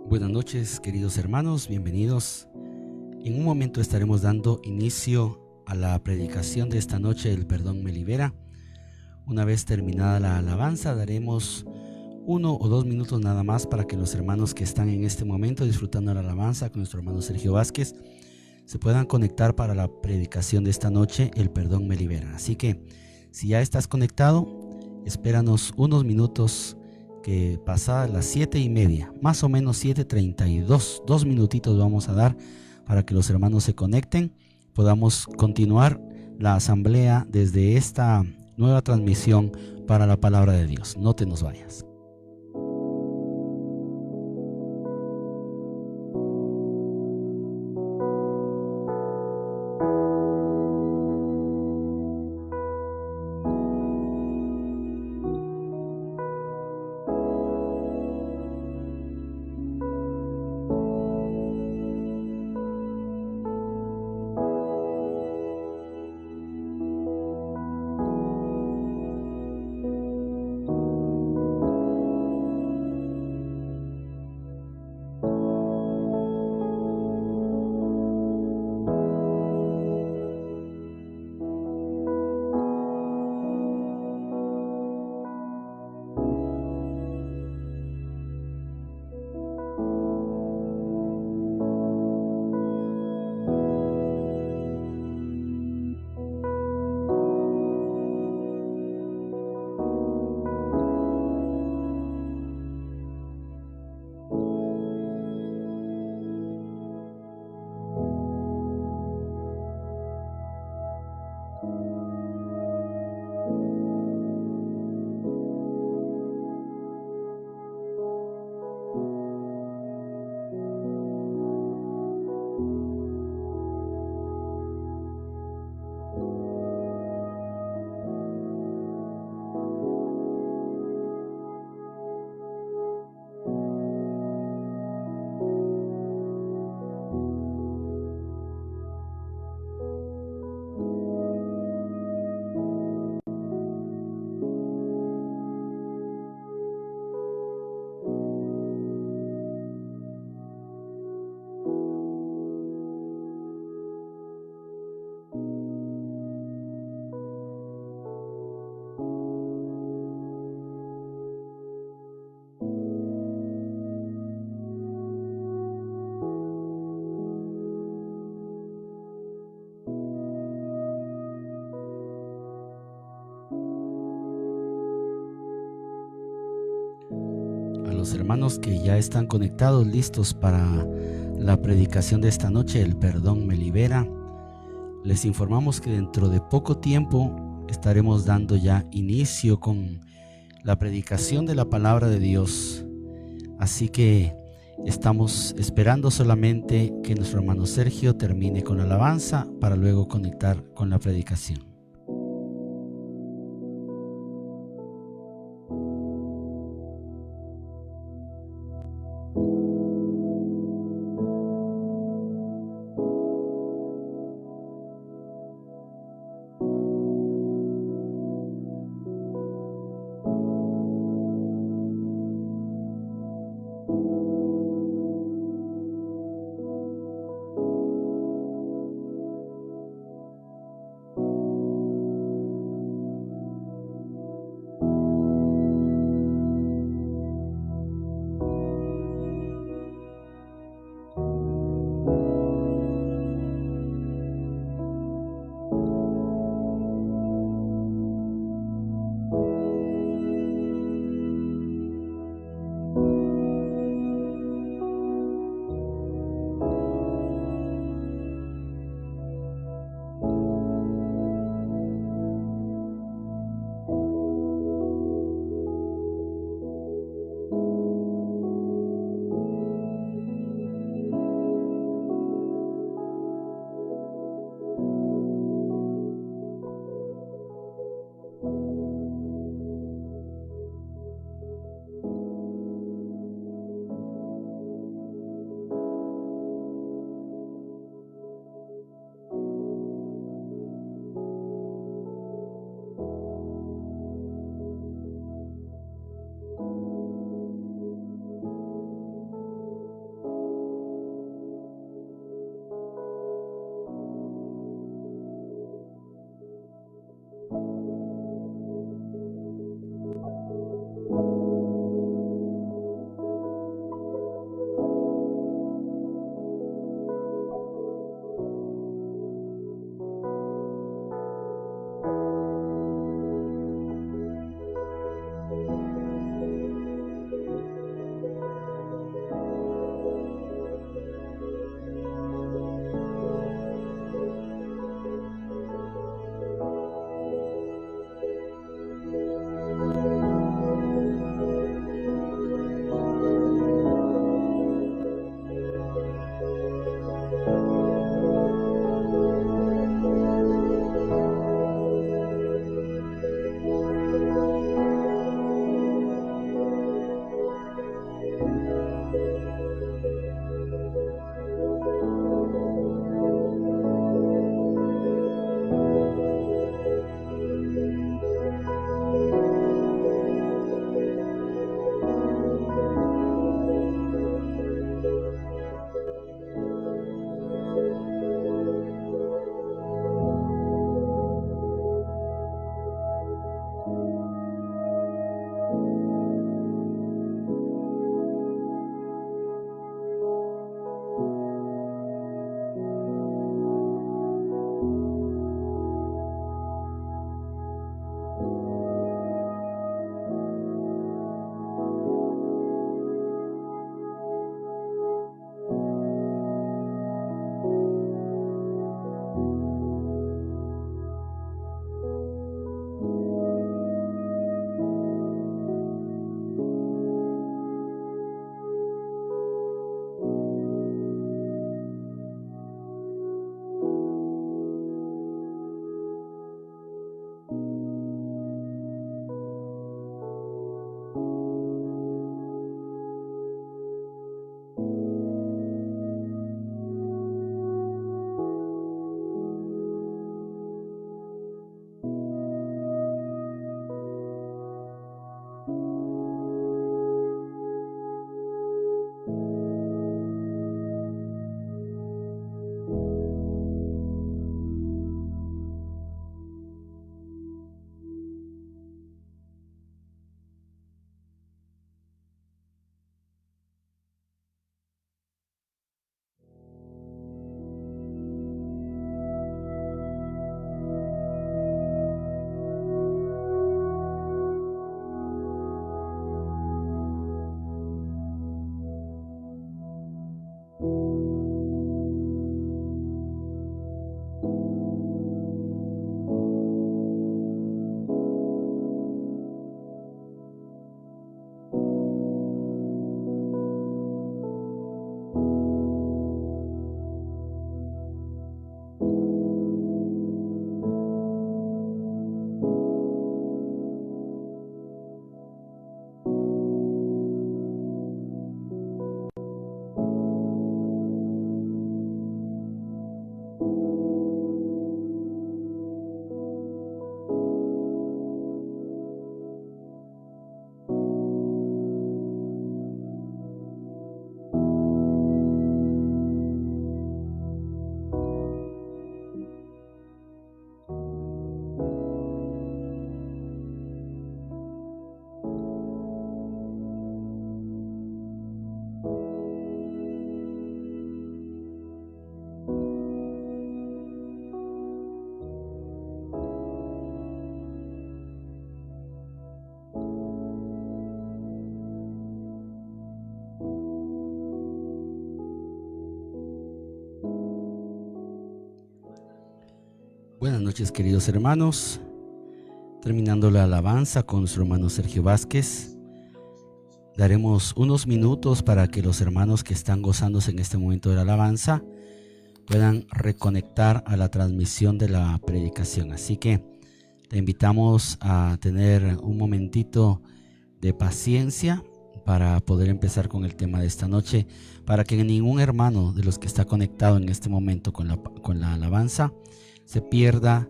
Buenas noches, queridos hermanos, bienvenidos. En un momento estaremos dando inicio a la predicación de esta noche, El perdón me libera. Una vez terminada la alabanza, daremos 1 o 2 minutos nada más para que los hermanos que están en este momento disfrutando la alabanza con nuestro hermano Sergio Vázquez se puedan conectar para la predicación de esta noche, El perdón me libera. Así que, si ya estás conectado, espéranos unos minutos, que pasadas las 7:30, más o menos 7:32, 2 minutitos vamos a dar para que los hermanos se conecten, podamos continuar la asamblea desde esta nueva transmisión para la palabra de Dios. No te nos vayas. A los hermanos que ya están conectados, listos para la predicación de esta noche, El perdón me libera, les informamos que dentro de poco tiempo estaremos dando ya inicio con la predicación de la palabra de Dios. Así que estamos esperando solamente que nuestro hermano Sergio termine con la alabanza para luego conectar con la predicación. Buenas noches, queridos hermanos. Terminando la alabanza con nuestro hermano Sergio Vázquez, daremos unos minutos para que los hermanos que están gozándose en este momento de la alabanza puedan reconectar a la transmisión de la predicación. Así que te invitamos a tener un momentito de paciencia para poder empezar con el tema de esta noche, para que ningún hermano de los que está conectado en este momento con la alabanza se pierda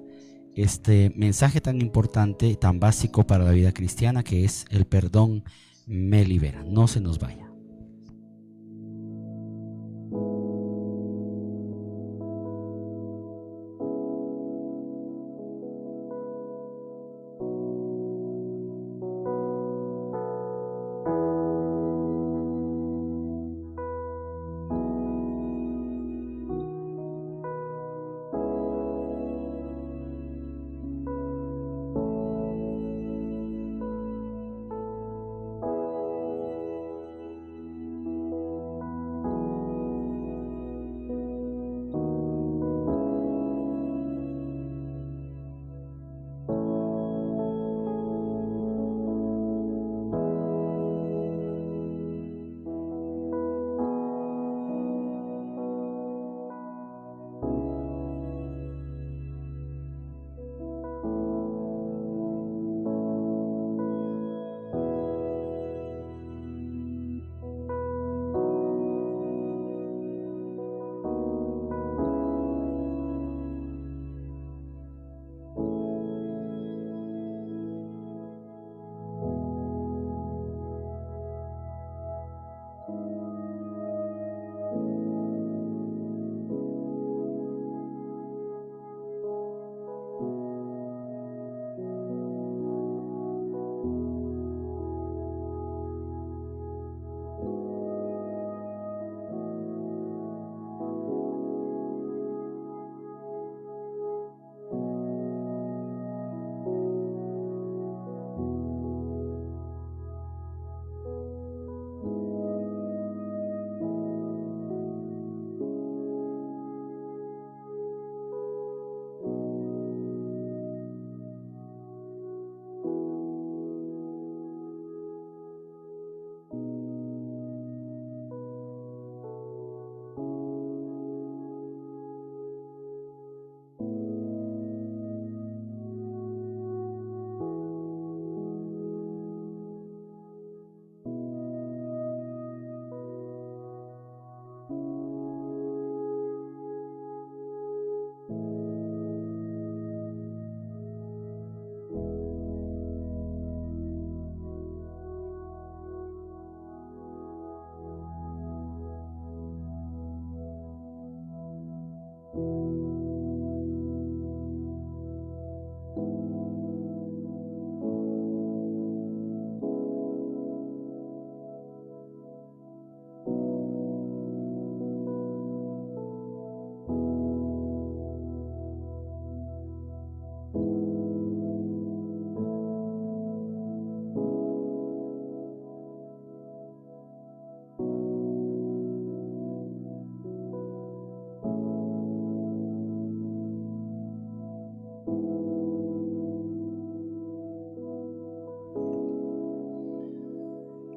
este mensaje tan importante y tan básico para la vida cristiana, que es el perdón me libera. No se nos vaya.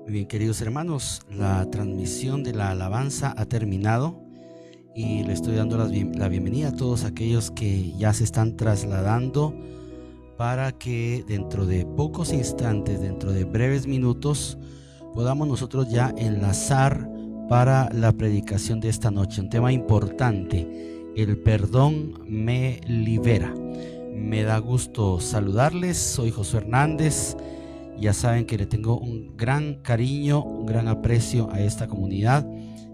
Bien, queridos hermanos, la transmisión de la alabanza ha terminado y le estoy dando la bienvenida a todos aquellos que ya se están trasladando para que dentro de pocos instantes, dentro de breves minutos, podamos nosotros ya enlazar para la predicación de esta noche. Un tema importante: el perdón me libera. Me da gusto saludarles, soy Josué Hernández. Ya saben que le tengo un gran cariño, un gran aprecio a esta comunidad.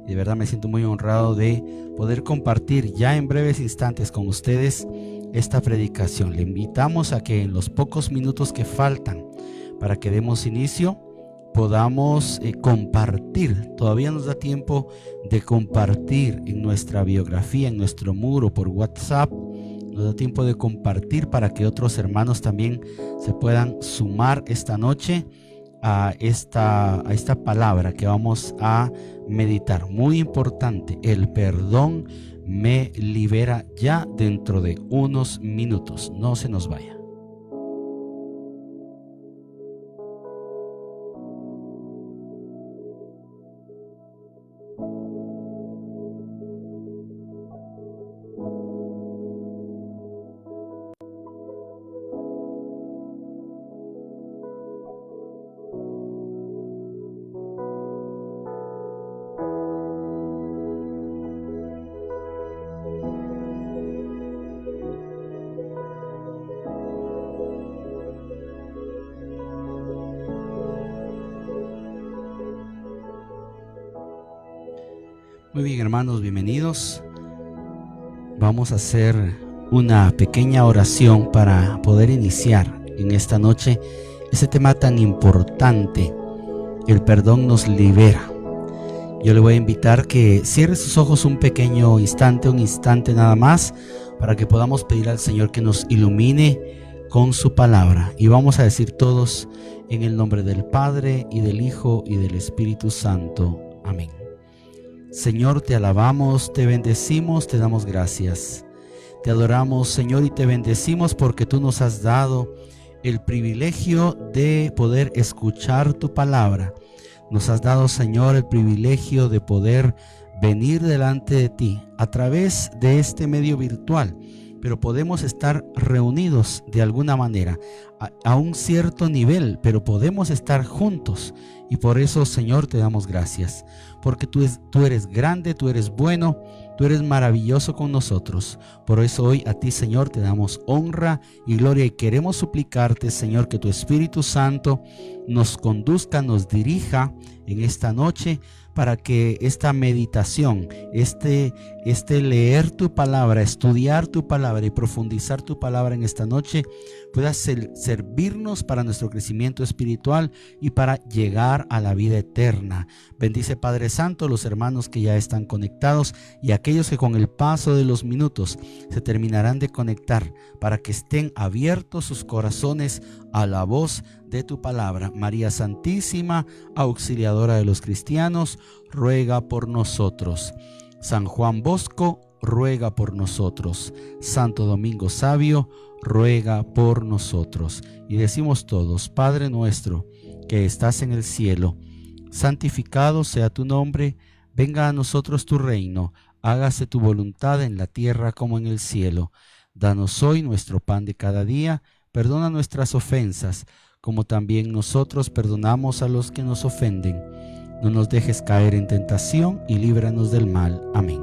De verdad me siento muy honrado de poder compartir ya en breves instantes con ustedes esta predicación. Le invitamos a que en los pocos minutos que faltan para que demos inicio podamos compartir. Todavía nos da tiempo de compartir en nuestra biografía, en nuestro muro por WhatsApp. Nos da tiempo de compartir para que otros hermanos también se puedan sumar esta noche a esta palabra que vamos a meditar. Muy importante: el perdón me libera ya dentro de unos minutos. No se nos vaya. Muy bien, hermanos, bienvenidos. Vamos a hacer una pequeña oración para poder iniciar en esta noche ese tema tan importante. El perdón nos libera. Yo le voy a invitar que cierre sus ojos un pequeño instante, un instante nada más, para que podamos pedir al Señor que nos ilumine con su palabra. Y vamos a decir todos en el nombre del Padre y del Hijo y del Espíritu Santo. Amén. Señor, te alabamos, te bendecimos, te damos gracias. Te adoramos, Señor, y te bendecimos porque tú nos has dado el privilegio de poder escuchar tu palabra. Nos has dado, Señor, el privilegio de poder venir delante de ti a través de este medio virtual, pero podemos estar reunidos de alguna manera, a un cierto nivel, pero podemos estar juntos. Y por eso, Señor, te damos gracias, porque tú eres grande, tú eres bueno, tú eres maravilloso con nosotros. Por eso hoy a ti, Señor, te damos honra y gloria y queremos suplicarte, Señor, que tu Espíritu Santo nos conduzca, nos dirija en esta noche, para que esta meditación, este leer tu palabra, estudiar tu palabra y profundizar tu palabra en esta noche pueda servirnos para nuestro crecimiento espiritual y para llegar a la vida eterna. Bendice, Padre Santo, los hermanos que ya están conectados y aquellos que con el paso de los minutos se terminarán de conectar, para que estén abiertos sus corazones a la voz de tu palabra. María Santísima, auxiliadora de los cristianos, ruega por nosotros. San Juan Bosco, ruega por nosotros. Santo Domingo Sabio, ruega por nosotros. Y decimos todos: Padre nuestro que estás en el cielo, santificado sea tu nombre, venga a nosotros tu reino, hágase tu voluntad en la tierra como en el cielo. Danos hoy nuestro pan de cada día, perdona nuestras ofensas, como también nosotros perdonamos a los que nos ofenden. No nos dejes caer en tentación y líbranos del mal. Amén.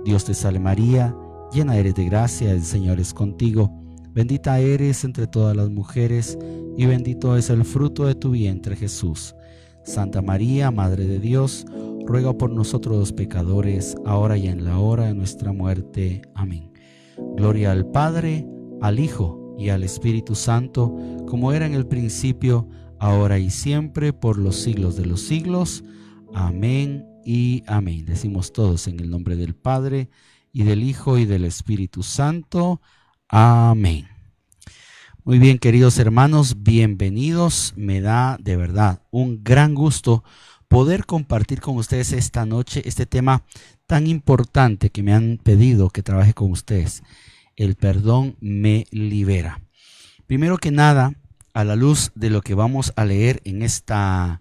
Dios te salve María, llena eres de gracia, el Señor es contigo. Bendita eres entre todas las mujeres y bendito es el fruto de tu vientre, Jesús. Santa María, Madre de Dios, ruega por nosotros los pecadores, ahora y en la hora de nuestra muerte. Amén. Gloria al Padre, al Hijo y al Espíritu Santo, como era en el principio, ahora y siempre, por los siglos de los siglos. Amén y amén. Decimos todos en el nombre del Padre, y del Hijo, y del Espíritu Santo. Amén. Muy bien, queridos hermanos, bienvenidos. Me da de verdad un gran gusto poder compartir con ustedes esta noche este tema tan importante que me han pedido que trabaje con ustedes. El perdón me libera. Primero que nada, a la luz de lo que vamos a leer en esta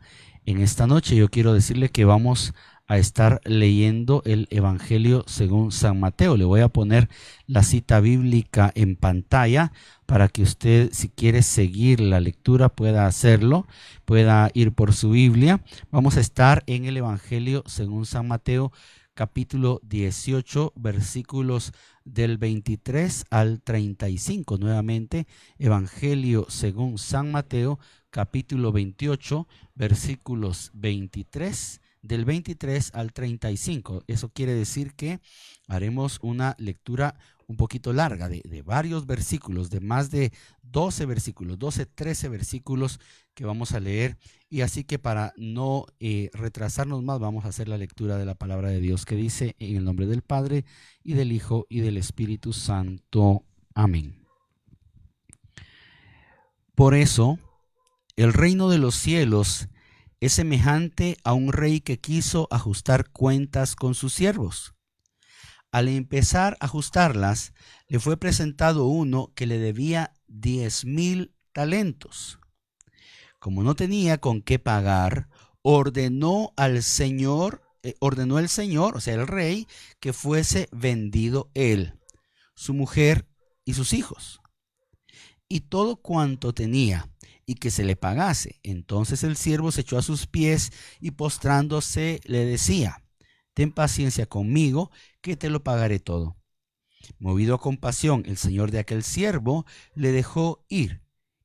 noche, yo quiero decirle que vamos a estar leyendo el Evangelio según San Mateo. Le voy a poner la cita bíblica en pantalla para que usted, si quiere seguir la lectura, pueda hacerlo, pueda ir por su Biblia. Vamos a estar en el Evangelio según San Mateo, capítulo 18, versículos del 23 al 35. Nuevamente, Evangelio según San Mateo, capítulo 28, versículos del 23 al 35. Eso quiere decir que haremos una lectura un poquito larga de varios versículos, de más de 12 versículos, 13 versículos que vamos a leer. Y así que para no retrasarnos más, vamos a hacer la lectura de la palabra de Dios, que dice: en el nombre del Padre, y del Hijo, y del Espíritu Santo. Amén. Por eso, el reino de los cielos es semejante a un rey que quiso ajustar cuentas con sus siervos. Al empezar a ajustarlas, le fue presentado uno que le debía 10,000 talentos. Como no tenía con qué pagar, ordenó el Señor, o sea, el rey, que fuese vendido él, su mujer y sus hijos, y todo cuanto tenía, y que se le pagase. Entonces el siervo se echó a sus pies y postrándose le decía: ten paciencia conmigo, que te lo pagaré todo. Movido a compasión, el señor de aquel siervo le dejó ir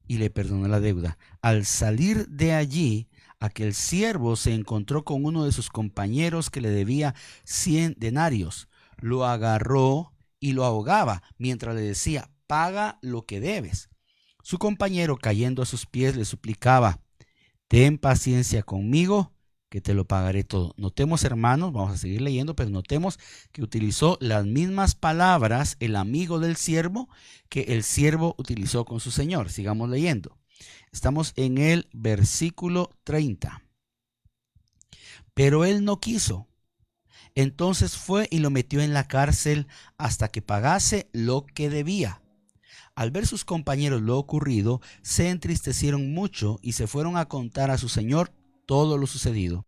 y le perdonó la deuda. Al salir de allí, aquel siervo se encontró con uno de sus compañeros que le debía 100 denarios. Lo agarró y lo ahogaba mientras le decía: paga lo que debes. Su compañero, cayendo a sus pies, le suplicaba: ten paciencia conmigo, que te lo pagaré todo. Notemos, hermanos, vamos a seguir leyendo, pero notemos que utilizó las mismas palabras el amigo del siervo que el siervo utilizó con su señor. Sigamos leyendo. Estamos en el versículo 30. Pero él no quiso. Entonces fue y lo metió en la cárcel hasta que pagase lo que debía. Al ver sus compañeros lo ocurrido, se entristecieron mucho y se fueron a contar a su señor todo lo sucedido.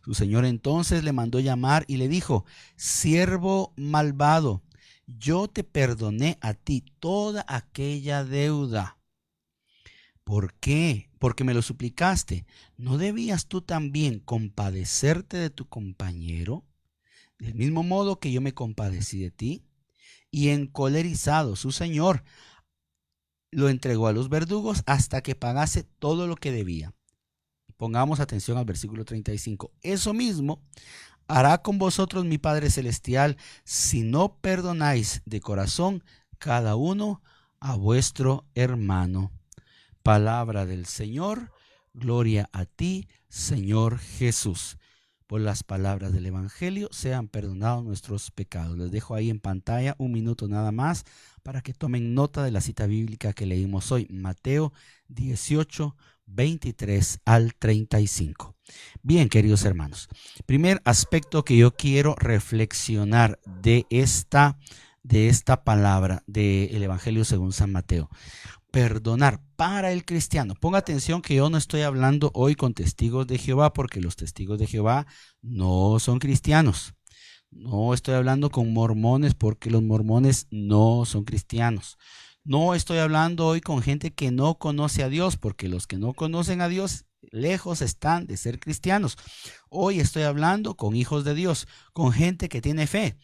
Su señor entonces le mandó llamar y le dijo: siervo malvado, yo te perdoné a ti toda aquella deuda. ¿Por qué? Porque me lo suplicaste. ¿No debías tú también compadecerte de tu compañero, del mismo modo que yo me compadecí de ti? Y encolerizado su señor, lo entregó a los verdugos hasta que pagase todo lo que debía. Pongamos atención al versículo 35. Eso mismo hará con vosotros mi Padre Celestial, si no perdonáis de corazón cada uno a vuestro hermano. Palabra del Señor. Gloria a ti, Señor Jesús. Por las palabras del Evangelio sean perdonados nuestros pecados. Les dejo ahí en pantalla un minuto nada más para que tomen nota de la cita bíblica que leímos hoy, Mateo 18, 23 al 35. Bien, queridos hermanos, primer aspecto que yo quiero reflexionar de esta palabra del Evangelio según San Mateo. Perdonar para el cristiano. Ponga atención que yo no estoy hablando hoy con testigos de Jehová, porque los testigos de Jehová no son cristianos. No estoy hablando con mormones, porque los mormones no son cristianos. No estoy hablando hoy con gente que no conoce a Dios, porque los que no conocen a Dios lejos están de ser cristianos. Hoy estoy hablando con hijos de Dios, con gente que tiene fe,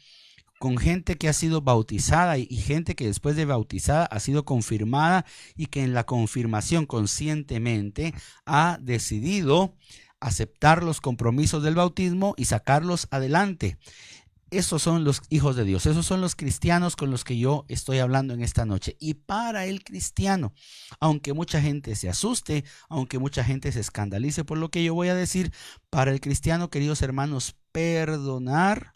con gente que ha sido bautizada y gente que después de bautizada ha sido confirmada y que en la confirmación conscientemente ha decidido aceptar los compromisos del bautismo y sacarlos adelante. Esos son los hijos de Dios, esos son los cristianos con los que yo estoy hablando en esta noche. Y para el cristiano, aunque mucha gente se asuste, aunque mucha gente se escandalice por lo que yo voy a decir, para el cristiano, queridos hermanos, perdonar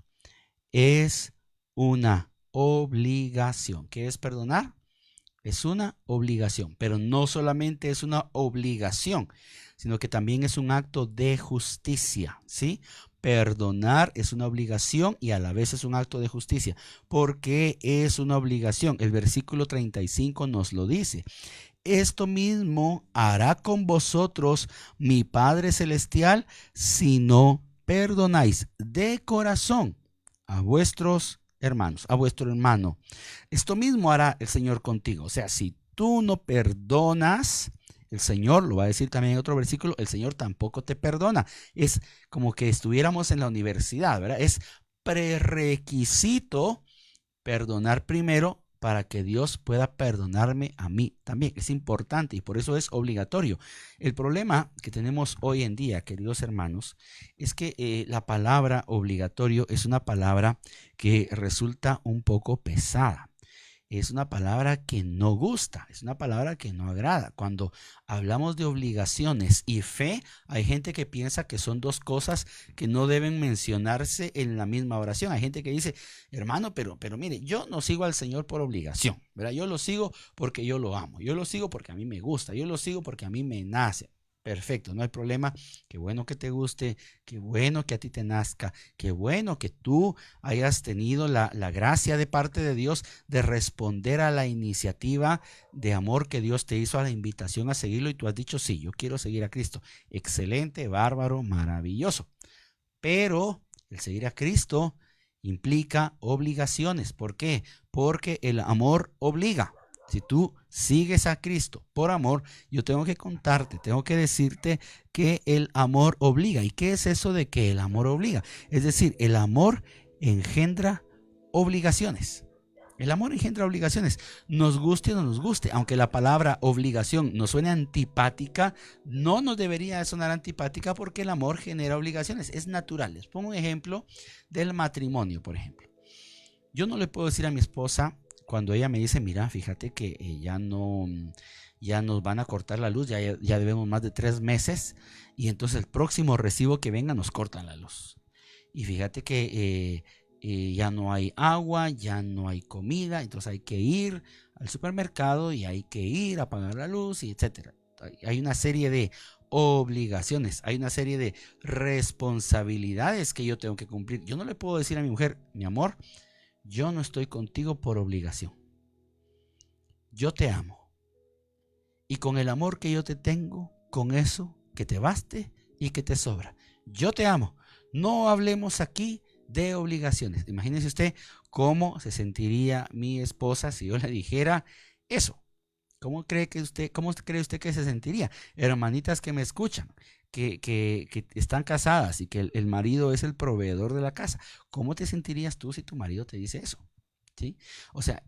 es una obligación. ¿Qué es perdonar? Es una obligación, pero no solamente es una obligación, sino que también es un acto de justicia, ¿sí? Perdonar es una obligación y a la vez es un acto de justicia. ¿Por qué es una obligación? El versículo 35 nos lo dice. Esto mismo hará con vosotros mi Padre Celestial si no perdonáis de corazón a vuestros hermanos, a vuestro hermano. Esto mismo hará el Señor contigo. O sea, si tú no perdonas, el Señor, lo va a decir también en otro versículo, el Señor tampoco te perdona. Es como que estuviéramos en la universidad, ¿verdad? Es prerequisito perdonar primero para que Dios pueda perdonarme a mí también. Es importante y por eso es obligatorio. El problema que tenemos hoy en día, queridos hermanos, es que la palabra obligatorio es una palabra que resulta un poco pesada. Es una palabra que no gusta, es una palabra que no agrada. Cuando hablamos de obligaciones y fe, hay gente que piensa que son dos cosas que no deben mencionarse en la misma oración. Hay gente que dice, hermano, pero mire, yo no sigo al Señor por obligación, ¿verdad? Yo lo sigo porque yo lo amo, yo lo sigo porque a mí me gusta, yo lo sigo porque a mí me nace. Perfecto, no hay problema. Qué bueno que te guste, qué bueno que a ti te nazca, qué bueno que tú hayas tenido la gracia de parte de Dios de responder a la iniciativa de amor que Dios te hizo, a la invitación a seguirlo, y tú has dicho, sí, yo quiero seguir a Cristo. Excelente, bárbaro, maravilloso. Pero el seguir a Cristo implica obligaciones. ¿Por qué? Porque el amor obliga. Si tú sigues a Cristo por amor, yo tengo que contarte, tengo que decirte que el amor obliga. ¿Y qué es eso de que el amor obliga? Es decir, el amor engendra obligaciones. El amor engendra obligaciones, nos guste o no nos guste. Aunque la palabra obligación nos suene antipática, no nos debería sonar antipática, porque el amor genera obligaciones, es natural. Les pongo un ejemplo del matrimonio, por ejemplo. Yo no le puedo decir a mi esposa, cuando ella me dice, mira, fíjate que ya nos van a cortar la luz, ya debemos más de 3 meses, y entonces el próximo recibo que venga nos cortan la luz. Y fíjate que ya no hay agua, ya no hay comida, entonces hay que ir al supermercado y hay que ir a pagar la luz, y etcétera. Hay una serie de obligaciones, hay una serie de responsabilidades que yo tengo que cumplir. Yo no le puedo decir a mi mujer, mi amor, yo no estoy contigo por obligación. Yo te amo. Y con el amor que yo te tengo, con eso que te baste y que te sobra. Yo te amo. No hablemos aquí de obligaciones. Imagínese usted cómo se sentiría mi esposa si yo le dijera eso. ¿Cómo cree usted que se sentiría? Hermanitas que me escuchan, que están casadas y que el marido es el proveedor de la casa. ¿Cómo te sentirías tú si tu marido te dice eso? ¿Sí? O sea,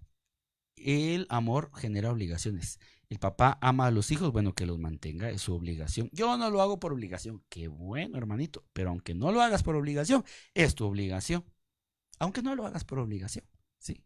el amor genera obligaciones. El papá ama a los hijos, bueno, que los mantenga, es su obligación. Yo no lo hago por obligación. Qué bueno, hermanito. Pero aunque no lo hagas por obligación, es tu obligación. Aunque no lo hagas por obligación, ¿sí?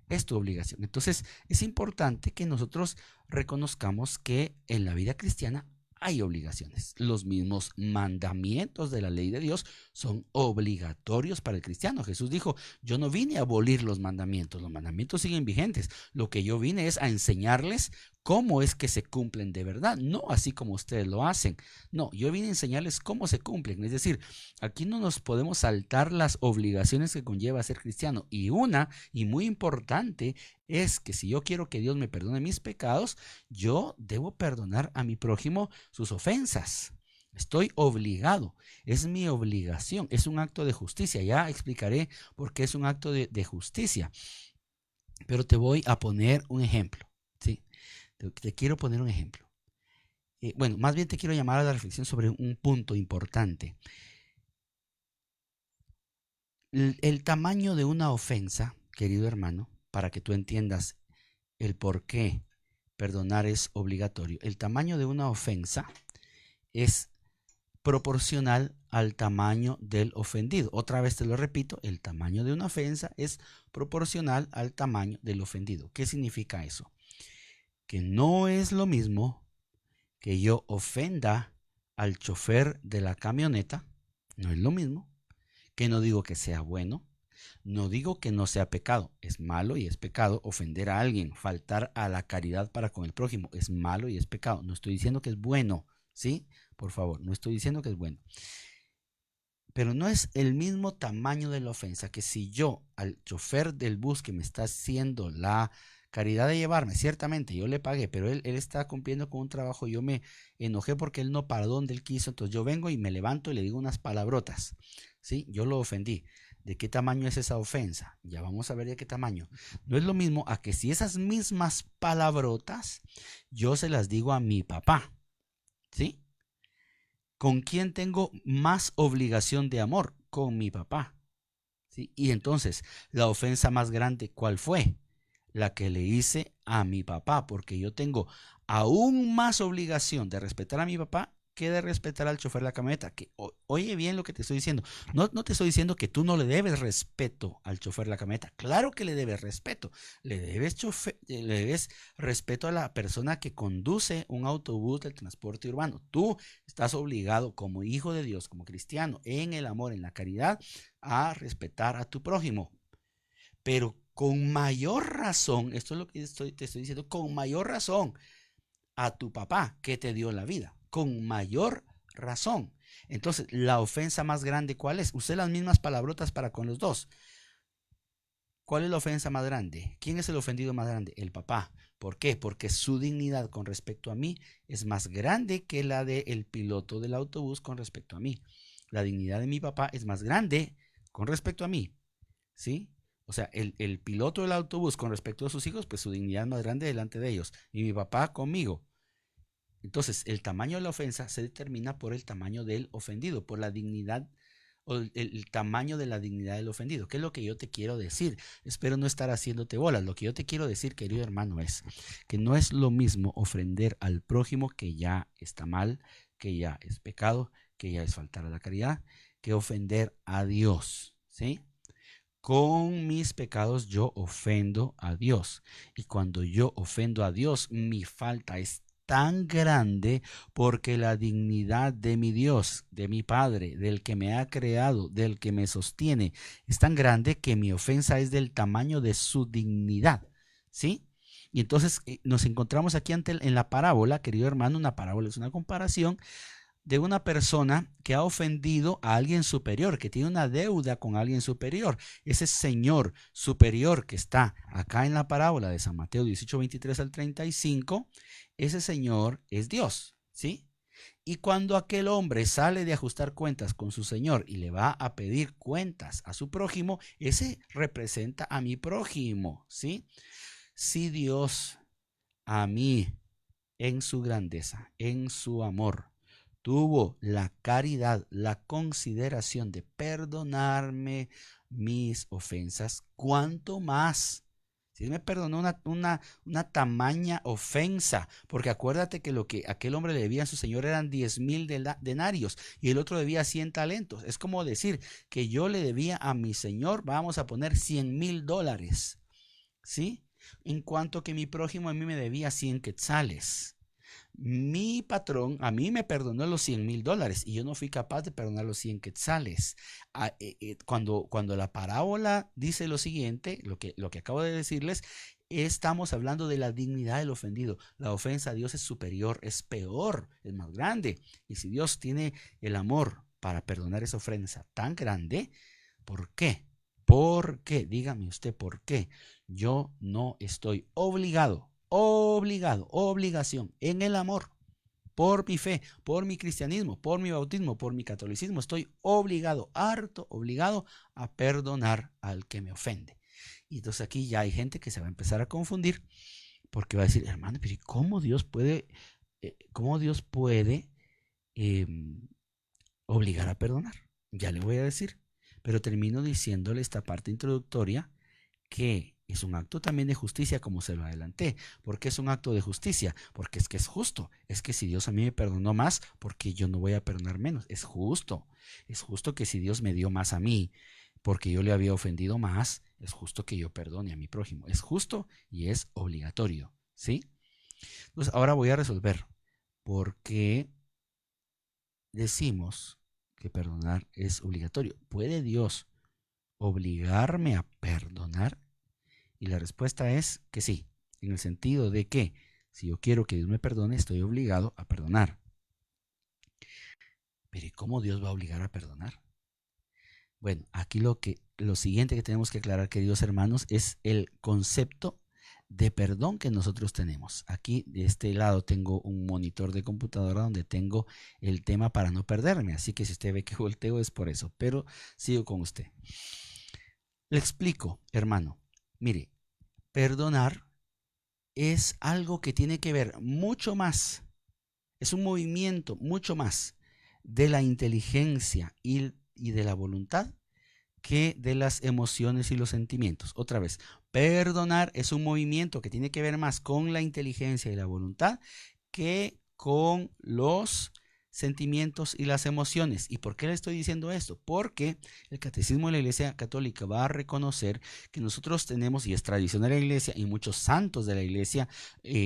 Es tu obligación. Entonces, es importante que nosotros reconozcamos que en la vida cristiana hay obligaciones. Los mismos mandamientos de la ley de Dios son obligatorios para el cristiano. Jesús dijo, yo no vine a abolir los mandamientos siguen vigentes. Lo que yo vine es a enseñarles cómo es que se cumplen de verdad, no así como ustedes lo hacen. No, yo vine a enseñarles cómo se cumplen. Es decir, aquí no nos podemos saltar las obligaciones que conlleva ser cristiano. Y muy importante, es que si yo quiero que Dios me perdone mis pecados, yo debo perdonar a mi prójimo sus ofensas. Estoy obligado, es mi obligación, es un acto de justicia. Ya explicaré por qué es un acto de justicia. Pero te voy a poner un ejemplo, ¿sí? Te quiero poner un ejemplo. Bueno, más bien te quiero llamar a la reflexión sobre un punto importante. El tamaño de una ofensa, querido hermano, para que tú entiendas el por qué perdonar es obligatorio. El tamaño de una ofensa es proporcional al tamaño del ofendido. Otra vez te lo repito, el tamaño de una ofensa es proporcional al tamaño del ofendido. ¿Qué significa eso? Que no es lo mismo que yo ofenda al chofer de la camioneta, no es lo mismo, que no digo que sea bueno, no digo que no sea pecado, es malo y es pecado ofender a alguien, faltar a la caridad para con el prójimo, es malo y es pecado. No estoy diciendo que es bueno, ¿sí? Por favor, no estoy diciendo que es bueno. Pero no es el mismo tamaño de la ofensa que si yo al chofer del bus que me está haciendo la caridad de llevarme, ciertamente yo le pagué, pero él está cumpliendo con un trabajo, yo me enojé porque él no paró donde él quiso, entonces yo vengo y me levanto y le digo unas palabrotas, ¿sí? Yo lo ofendí. ¿De qué tamaño es esa ofensa? Ya vamos a ver de qué tamaño. No es lo mismo a que si esas mismas palabrotas yo se las digo a mi papá, ¿sí? ¿Con quién tengo más obligación de amor? Con mi papá, ¿sí? Y entonces, la ofensa más grande, ¿cuál fue? La que le hice a mi papá, porque yo tengo aún más obligación de respetar a mi papá que de respetar al chofer de la camioneta. Que, oye bien lo que te estoy diciendo. No te estoy diciendo que tú no le debes respeto al chofer de la camioneta. Claro que le debes respeto. Le debes respeto a la persona que conduce un autobús del transporte urbano. Tú estás obligado como hijo de Dios, como cristiano, en el amor, en la caridad, a respetar a tu prójimo. Pero con mayor razón, esto es lo que te estoy diciendo, con mayor razón a tu papá que te dio la vida. con mayor razón. Entonces, la ofensa más grande, ¿cuál es? Usé las mismas palabrotas para con los dos. ¿Cuál es la ofensa más grande? ¿Quién es el ofendido más grande? El papá. ¿Por qué? Porque su dignidad con respecto a mí es más grande que la del piloto del autobús con respecto a mí. La dignidad de mi papá es más grande con respecto a mí, ¿sí? O sea, el piloto del autobús con respecto a sus hijos, pues su dignidad es más grande delante de ellos. Y mi papá conmigo. Entonces, el tamaño de la ofensa se determina por el tamaño del ofendido, por la dignidad o el tamaño de la dignidad del ofendido. ¿Qué es lo que yo te quiero decir? Espero no estar haciéndote bolas. Lo que yo te quiero decir, querido hermano, es que no es lo mismo ofender al prójimo, que ya está mal, que ya es pecado, que ya es faltar a la caridad, que ofender a Dios, ¿sí? Con mis pecados yo ofendo a Dios. Y cuando yo ofendo a Dios, mi falta es tan grande, porque la dignidad de mi Dios, de mi Padre, del que me ha creado, del que me sostiene, es tan grande que mi ofensa es del tamaño de su dignidad, ¿sí? Y entonces nos encontramos aquí en la parábola, querido hermano. Una parábola es una comparación de una persona que ha ofendido a alguien superior, que tiene una deuda con alguien superior. Ese señor superior que está acá en la parábola de San Mateo 18, 23 al 35, ese señor es Dios, ¿sí? Y cuando aquel hombre sale de ajustar cuentas con su señor y le va a pedir cuentas a su prójimo, ese representa a mi prójimo, ¿sí? Si Dios a mí, en su grandeza, en su amor, tuvo la caridad, la consideración de perdonarme mis ofensas, ¿cuánto más? Si él me perdonó una tamaña ofensa, porque acuérdate que lo que aquel hombre le debía a su señor eran 10,000 denarios y el otro debía 100 talentos. Es como decir que yo le debía a mi señor, vamos a poner $100,000, ¿sí? En cuanto que mi prójimo a mí me debía 100 quetzales. Mi patrón a mí me perdonó los $100,000 y yo no fui capaz de perdonar los 100 quetzales. Cuando la parábola dice lo siguiente, lo que acabo de decirles, estamos hablando de la dignidad del ofendido. La ofensa a Dios es superior, es peor, es más grande. Y si Dios tiene el amor para perdonar esa ofensa tan grande, ¿por qué? ¿Por qué? Dígame usted por qué. Yo no estoy obligación en el amor, por mi fe, por mi cristianismo, por mi bautismo, por mi catolicismo. Estoy obligado, harto obligado a perdonar al que me ofende. Y entonces aquí ya hay gente que se va a empezar a confundir, porque va a decir, hermano, pero ¿cómo Dios puede obligar a perdonar? Ya le voy a decir, pero termino diciéndole esta parte introductoria, que es un acto también de justicia, como se lo adelanté. ¿Por qué es un acto de justicia? Porque es que es justo. Es que si Dios a mí me perdonó más, porque yo no voy a perdonar menos. Es justo. Es justo que si Dios me dio más a mí, porque yo le había ofendido más, es justo que yo perdone a mi prójimo. Es justo y es obligatorio, ¿sí? Entonces ahora voy a resolver por qué decimos que perdonar es obligatorio. ¿Puede Dios obligarme a perdonar? Y la respuesta es que sí, en el sentido de que si yo quiero que Dios me perdone, estoy obligado a perdonar. Pero ¿y cómo Dios va a obligar a perdonar? Bueno, aquí lo siguiente que tenemos que aclarar, queridos hermanos, es el concepto de perdón que nosotros tenemos. Aquí de este lado tengo un monitor de computadora donde tengo el tema para no perderme, así que si usted ve que volteo es por eso, pero sigo con usted. Le explico, hermano. Mire, perdonar es algo que tiene que ver mucho más, es un movimiento mucho más de la inteligencia y de la voluntad que de las emociones y los sentimientos. Otra vez, perdonar es un movimiento que tiene que ver más con la inteligencia y la voluntad que con los sentimientos y las emociones. ¿Y por qué le estoy diciendo esto? Porque el Catecismo de la Iglesia Católica va a reconocer que nosotros tenemos, y es tradición de la Iglesia, y muchos santos de la Iglesia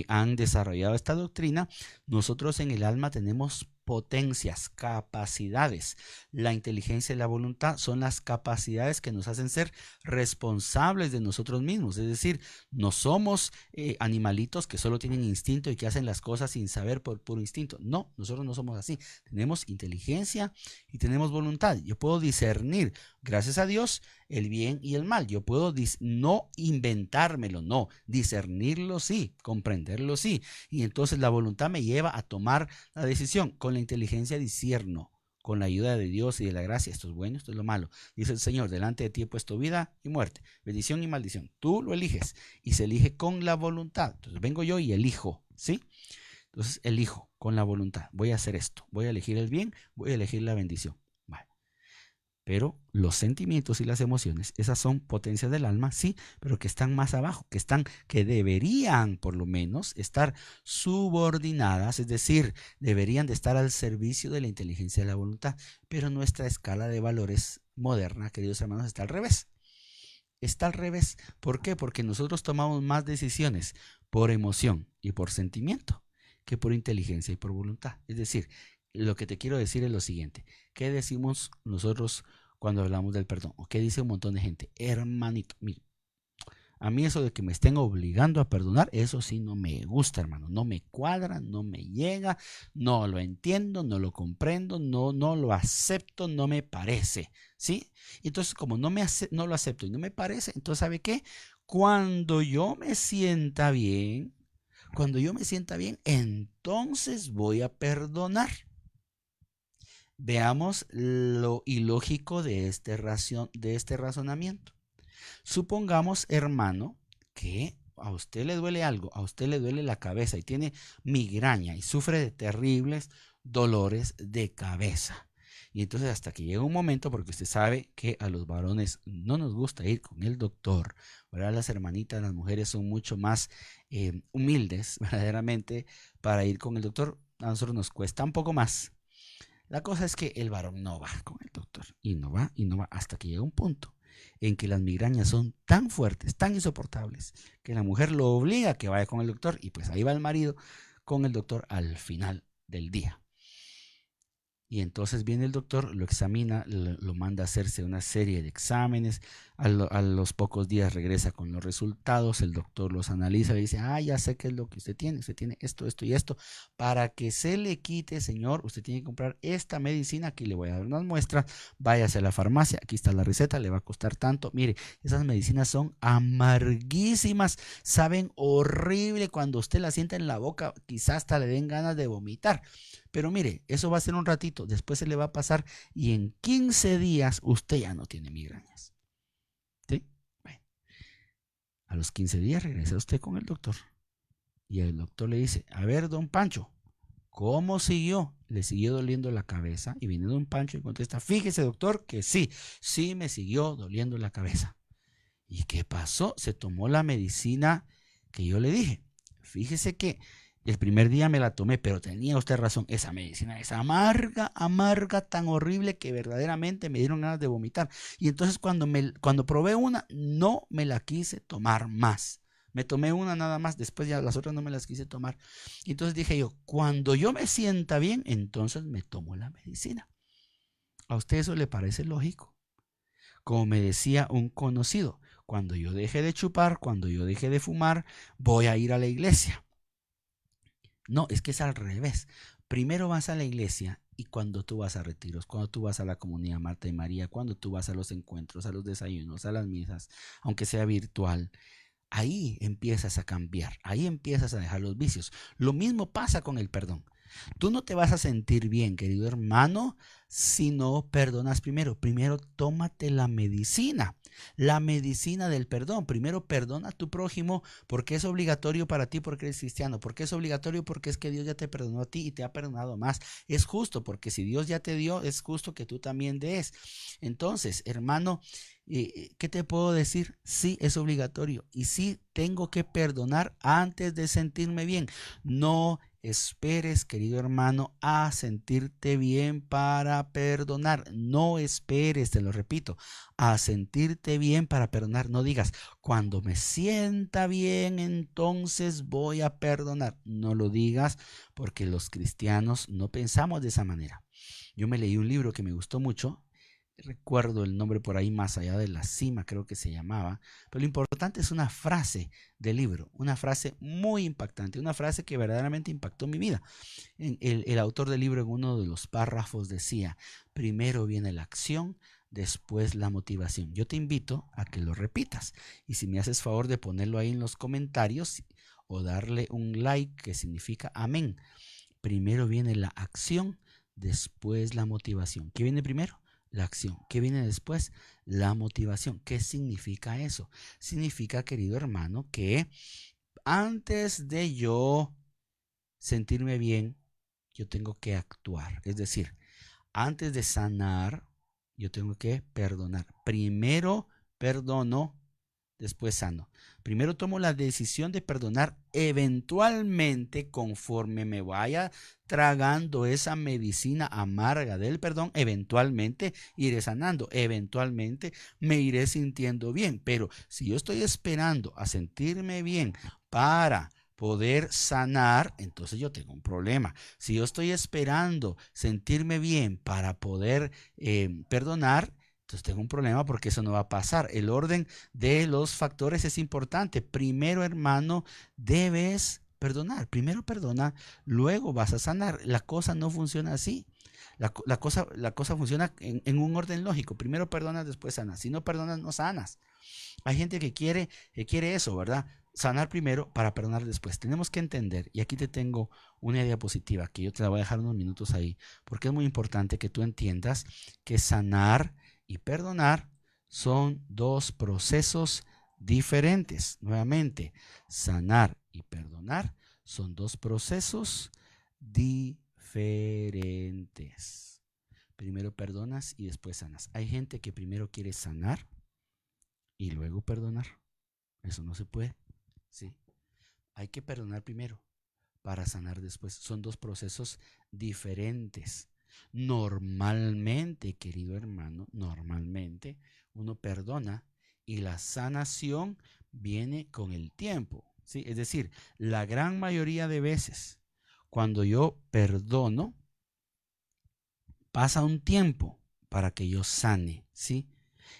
han desarrollado esta doctrina, nosotros en el alma tenemos potencias, capacidades. La inteligencia y la voluntad son las capacidades que nos hacen ser responsables de nosotros mismos. Es decir, no somos animalitos que solo tienen instinto y que hacen las cosas sin saber por puro instinto. No, nosotros no somos así. Tenemos inteligencia y tenemos voluntad. Yo puedo discernir, gracias a Dios, el bien y el mal. Yo puedo no inventármelo, no, discernirlo sí, comprenderlo sí. Y entonces la voluntad me lleva a tomar la decisión. Con la inteligencia discierno, con la ayuda de Dios y de la gracia, esto es bueno, esto es lo malo. Dice el Señor, delante de ti he puesto vida y muerte, bendición y maldición. Tú lo eliges y se elige con la voluntad. Entonces vengo yo y elijo, ¿sí? Entonces elijo con la voluntad. Voy a hacer esto, voy a elegir el bien, voy a elegir la bendición. Pero los sentimientos y las emociones, esas son potencias del alma, sí, pero que están más abajo, que deberían por lo menos estar subordinadas, es decir, deberían de estar al servicio de la inteligencia y la voluntad. Pero nuestra escala de valores moderna, queridos hermanos, está al revés. Está al revés. ¿Por qué? Porque nosotros tomamos más decisiones por emoción y por sentimiento que por inteligencia y por voluntad. Es decir, lo que te quiero decir es lo siguiente. ¿Qué decimos nosotros cuando hablamos del perdón? ¿O qué dice un montón de gente? Hermanito, mire, a mí eso de que me estén obligando a perdonar, eso sí no me gusta, hermano. No me cuadra, no me llega, no lo entiendo, no lo comprendo, no lo acepto, no me parece, ¿sí? Entonces, como no lo acepto y no me parece, entonces, ¿sabe qué? Cuando yo me sienta bien, entonces voy a perdonar. Veamos lo ilógico de este razonamiento. Supongamos, hermano, que a usted le duele algo, a usted le duele la cabeza y tiene migraña y sufre de terribles dolores de cabeza. Y entonces hasta que llega un momento, porque usted sabe que a los varones no nos gusta ir con el doctor, ¿verdad? Las hermanitas, las mujeres son mucho más humildes, verdaderamente, para ir con el doctor. A nosotros nos cuesta un poco más. La cosa es que el varón no va con el doctor y no va hasta que llega un punto en que las migrañas son tan fuertes, tan insoportables, que la mujer lo obliga a que vaya con el doctor y pues ahí va el marido con el doctor al final del día. Y entonces viene el doctor, lo examina, lo manda a hacerse una serie de exámenes, a los pocos días regresa con los resultados, el doctor los analiza y dice, ya sé qué es lo que usted tiene esto, esto y esto, para que se le quite, señor, usted tiene que comprar esta medicina, aquí le voy a dar unas muestras, váyase a la farmacia, aquí está la receta, le va a costar tanto, mire, esas medicinas son amarguísimas, saben horrible, cuando usted la sienta en la boca, quizás hasta le den ganas de vomitar. Pero mire, eso va a ser un ratito, después se le va a pasar y en 15 días usted ya no tiene migrañas. ¿Sí? Bueno, a los 15 días regresa usted con el doctor y el doctor le dice, a ver, don Pancho, ¿cómo siguió? Le siguió doliendo la cabeza y viene don Pancho y contesta, fíjese doctor que sí me siguió doliendo la cabeza. ¿Y qué pasó? Se tomó la medicina que yo le dije. Fíjese que el primer día me la tomé, pero tenía usted razón, esa medicina es amarga, tan horrible que verdaderamente me dieron ganas de vomitar. Y entonces cuando probé una, no me la quise tomar más. Me tomé una nada más, después ya las otras no me las quise tomar. Y entonces dije yo, cuando yo me sienta bien, entonces me tomo la medicina. ¿A usted eso le parece lógico? Como me decía un conocido, cuando yo deje de chupar, cuando yo deje de fumar, voy a ir a la iglesia. No, es que es al revés. Primero vas a la iglesia y cuando tú vas a retiros, cuando tú vas a la comunidad Marta y María, cuando tú vas a los encuentros, a los desayunos, a las misas, aunque sea virtual, ahí empiezas a cambiar, ahí empiezas a dejar los vicios. Lo mismo pasa con el perdón. Tú no te vas a sentir bien, querido hermano, si no perdonas primero. Primero tómate la medicina del perdón. Primero perdona a tu prójimo porque es obligatorio para ti porque eres cristiano. ¿Por qué es obligatorio? Porque es que Dios ya te perdonó a ti y te ha perdonado más. Es justo porque si Dios ya te dio, es justo que tú también des. Entonces, hermano, ¿Qué te puedo decir? Sí, es obligatorio y sí tengo que perdonar antes de sentirme bien. No esperes, querido hermano, a sentirte bien para perdonar. No esperes, te lo repito, a sentirte bien para perdonar. No digas, cuando me sienta bien, entonces voy a perdonar. No lo digas porque los cristianos no pensamos de esa manera. Yo me leí un libro que me gustó mucho. Recuerdo el nombre por ahí, Más allá de la cima, creo que se llamaba, pero lo importante es una frase del libro, una frase muy impactante, una frase que verdaderamente impactó mi vida. El autor del libro en uno de los párrafos decía, primero viene la acción, después la motivación. Yo te invito a que lo repitas y si me haces favor de ponerlo ahí en los comentarios o darle un like que significa amén. Primero viene la acción, después la motivación. ¿Qué viene primero? La acción. ¿Qué viene después? La motivación. ¿Qué significa eso? Significa, querido hermano, que antes de yo sentirme bien, yo tengo que actuar. Es decir, antes de sanar, yo tengo que perdonar. Primero perdono, después sano. Primero tomo la decisión de perdonar, eventualmente conforme me vaya tragando esa medicina amarga del perdón, eventualmente iré sanando, eventualmente me iré sintiendo bien. Pero si yo estoy esperando a sentirme bien para poder sanar, entonces yo tengo un problema. Si yo estoy esperando sentirme bien para poder perdonar, entonces tengo un problema porque eso no va a pasar. El orden de los factores es importante. Primero, hermano, debes perdonar. Primero perdona, luego vas a sanar. La cosa no funciona así. La cosa funciona en un orden lógico. Primero perdonas, después sanas. Si no perdonas, no sanas. Hay gente que quiere eso, ¿verdad? Sanar primero para perdonar después. Tenemos que entender, y aquí te tengo una diapositiva que yo te la voy a dejar unos minutos ahí, porque es muy importante que tú entiendas que sanar y perdonar son dos procesos diferentes. Nuevamente, sanar y perdonar son dos procesos diferentes. Primero perdonas y después sanas. Hay gente que primero quiere sanar y luego perdonar. Eso no se puede. Sí. Hay que perdonar primero para sanar después. Son dos procesos diferentes. Normalmente, querido hermano, normalmente uno perdona y la sanación viene con el tiempo. ¿Sí? Es decir, la gran mayoría de veces cuando yo perdono, pasa un tiempo para que yo sane. ¿Sí?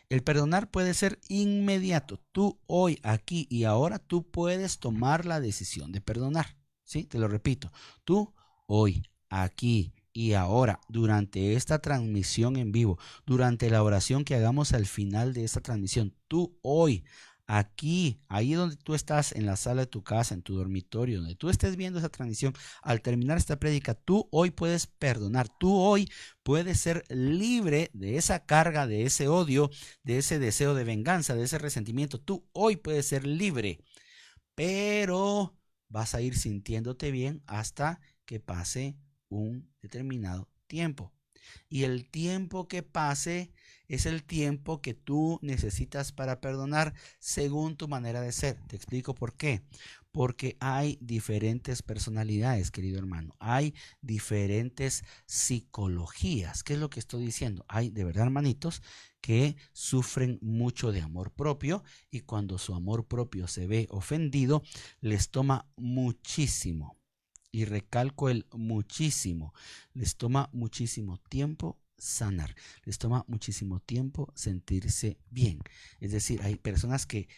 El perdonar puede ser inmediato. Tú hoy, aquí y ahora, tú puedes tomar la decisión de perdonar. ¿Sí? Te lo repito. Tú hoy, aquí y ahora, durante esta transmisión en vivo, durante la oración que hagamos al final de esta transmisión, tú hoy, aquí, ahí donde tú estás, en la sala de tu casa, en tu dormitorio, donde tú estés viendo esa transmisión, al terminar esta prédica, tú hoy puedes perdonar. Tú hoy puedes ser libre de esa carga, de ese odio, de ese deseo de venganza, de ese resentimiento. Tú hoy puedes ser libre, pero vas a ir sintiéndote bien hasta que pase un determinado tiempo. Y el tiempo que pase es el tiempo que tú necesitas para perdonar según tu manera de ser. Te explico por qué. Porque hay diferentes personalidades, querido hermano. Hay diferentes psicologías. ¿Qué es lo que estoy diciendo? Hay de verdad hermanitos que sufren mucho de amor propio y cuando su amor propio se ve ofendido, les toma muchísimo, y recalco el muchísimo, les toma muchísimo tiempo sanar, les toma muchísimo tiempo sentirse bien. Es decir, hay personas que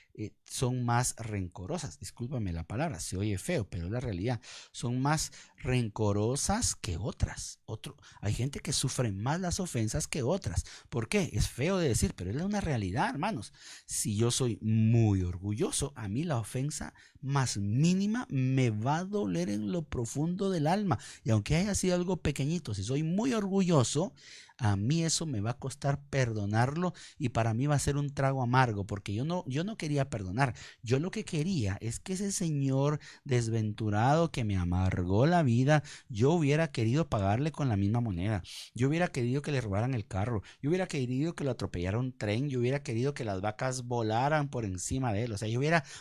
son más rencorosas, discúlpame la palabra, se oye feo, pero es la realidad, son más rencorosas que otras. Hay gente que sufre más las ofensas que otras. ¿Por qué? Es feo de decir, pero es una realidad, hermanos. Si yo soy muy orgulloso, a mí la ofensa más mínima me va a doler en lo profundo del alma. Y aunque haya sido algo pequeñito, si soy muy orgulloso, a mí eso me va a costar perdonarlo y para mí va a ser un trago amargo porque yo no quería perdonar. Yo lo que quería es que ese señor desventurado que me amargó la vida, yo hubiera querido pagarle con la misma moneda. Yo hubiera querido que le robaran el carro. Yo hubiera querido que lo atropellara un tren. Yo hubiera querido que las vacas volaran por encima de él. O sea,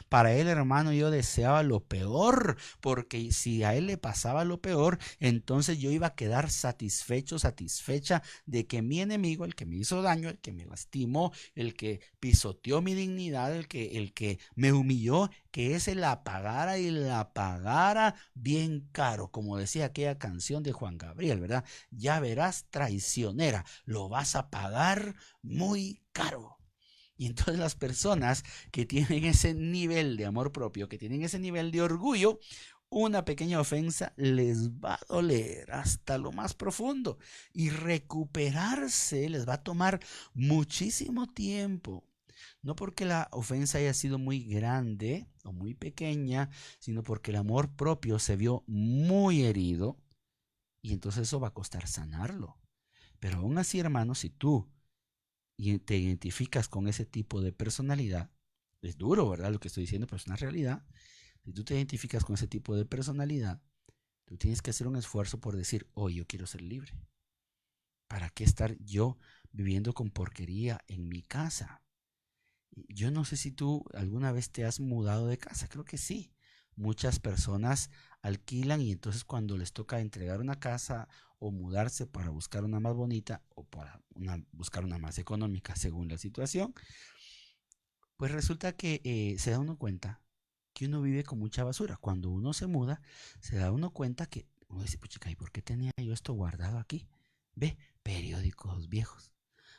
para él, hermano, yo deseaba lo peor, porque si a él le pasaba lo peor, entonces yo iba a quedar satisfecho, satisfecha de que mi enemigo, el que me hizo daño, el que me lastimó, el que pisoteó mi dignidad, el que me humilló, que ese la pagara y la pagara bien caro, como decía aquella canción de Juan Gabriel, ¿verdad? Ya verás, traicionera, lo vas a pagar muy caro. Y entonces las personas que tienen ese nivel de amor propio, que tienen ese nivel de orgullo, una pequeña ofensa les va a doler hasta lo más profundo y recuperarse les va a tomar muchísimo tiempo. No porque la ofensa haya sido muy grande o muy pequeña, sino porque el amor propio se vio muy herido y entonces eso va a costar sanarlo. Pero aún así, hermano, si tú te identificas con ese tipo de personalidad, es duro, ¿verdad? Lo que estoy diciendo, pero es una realidad. Si tú te identificas con ese tipo de personalidad, tú tienes que hacer un esfuerzo por decir, oh, yo quiero ser libre. ¿Para qué estar yo viviendo con porquería en mi casa? Yo no sé si tú alguna vez te has mudado de casa, creo que sí. Muchas personas alquilan y entonces cuando les toca entregar una casa o mudarse para buscar una más bonita o para buscar una más económica según la situación, pues resulta que se da uno cuenta que uno vive con mucha basura. Cuando uno se muda, se da uno cuenta que uno dice, puchica, ¿y por qué tenía yo esto guardado aquí? Ve, periódicos viejos,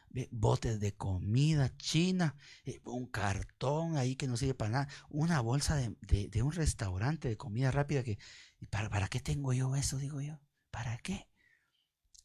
ve, botes de comida china, un cartón ahí que no sirve para nada, una bolsa de un restaurante de comida rápida que, ¿para qué tengo yo eso? Digo yo, ¿para qué?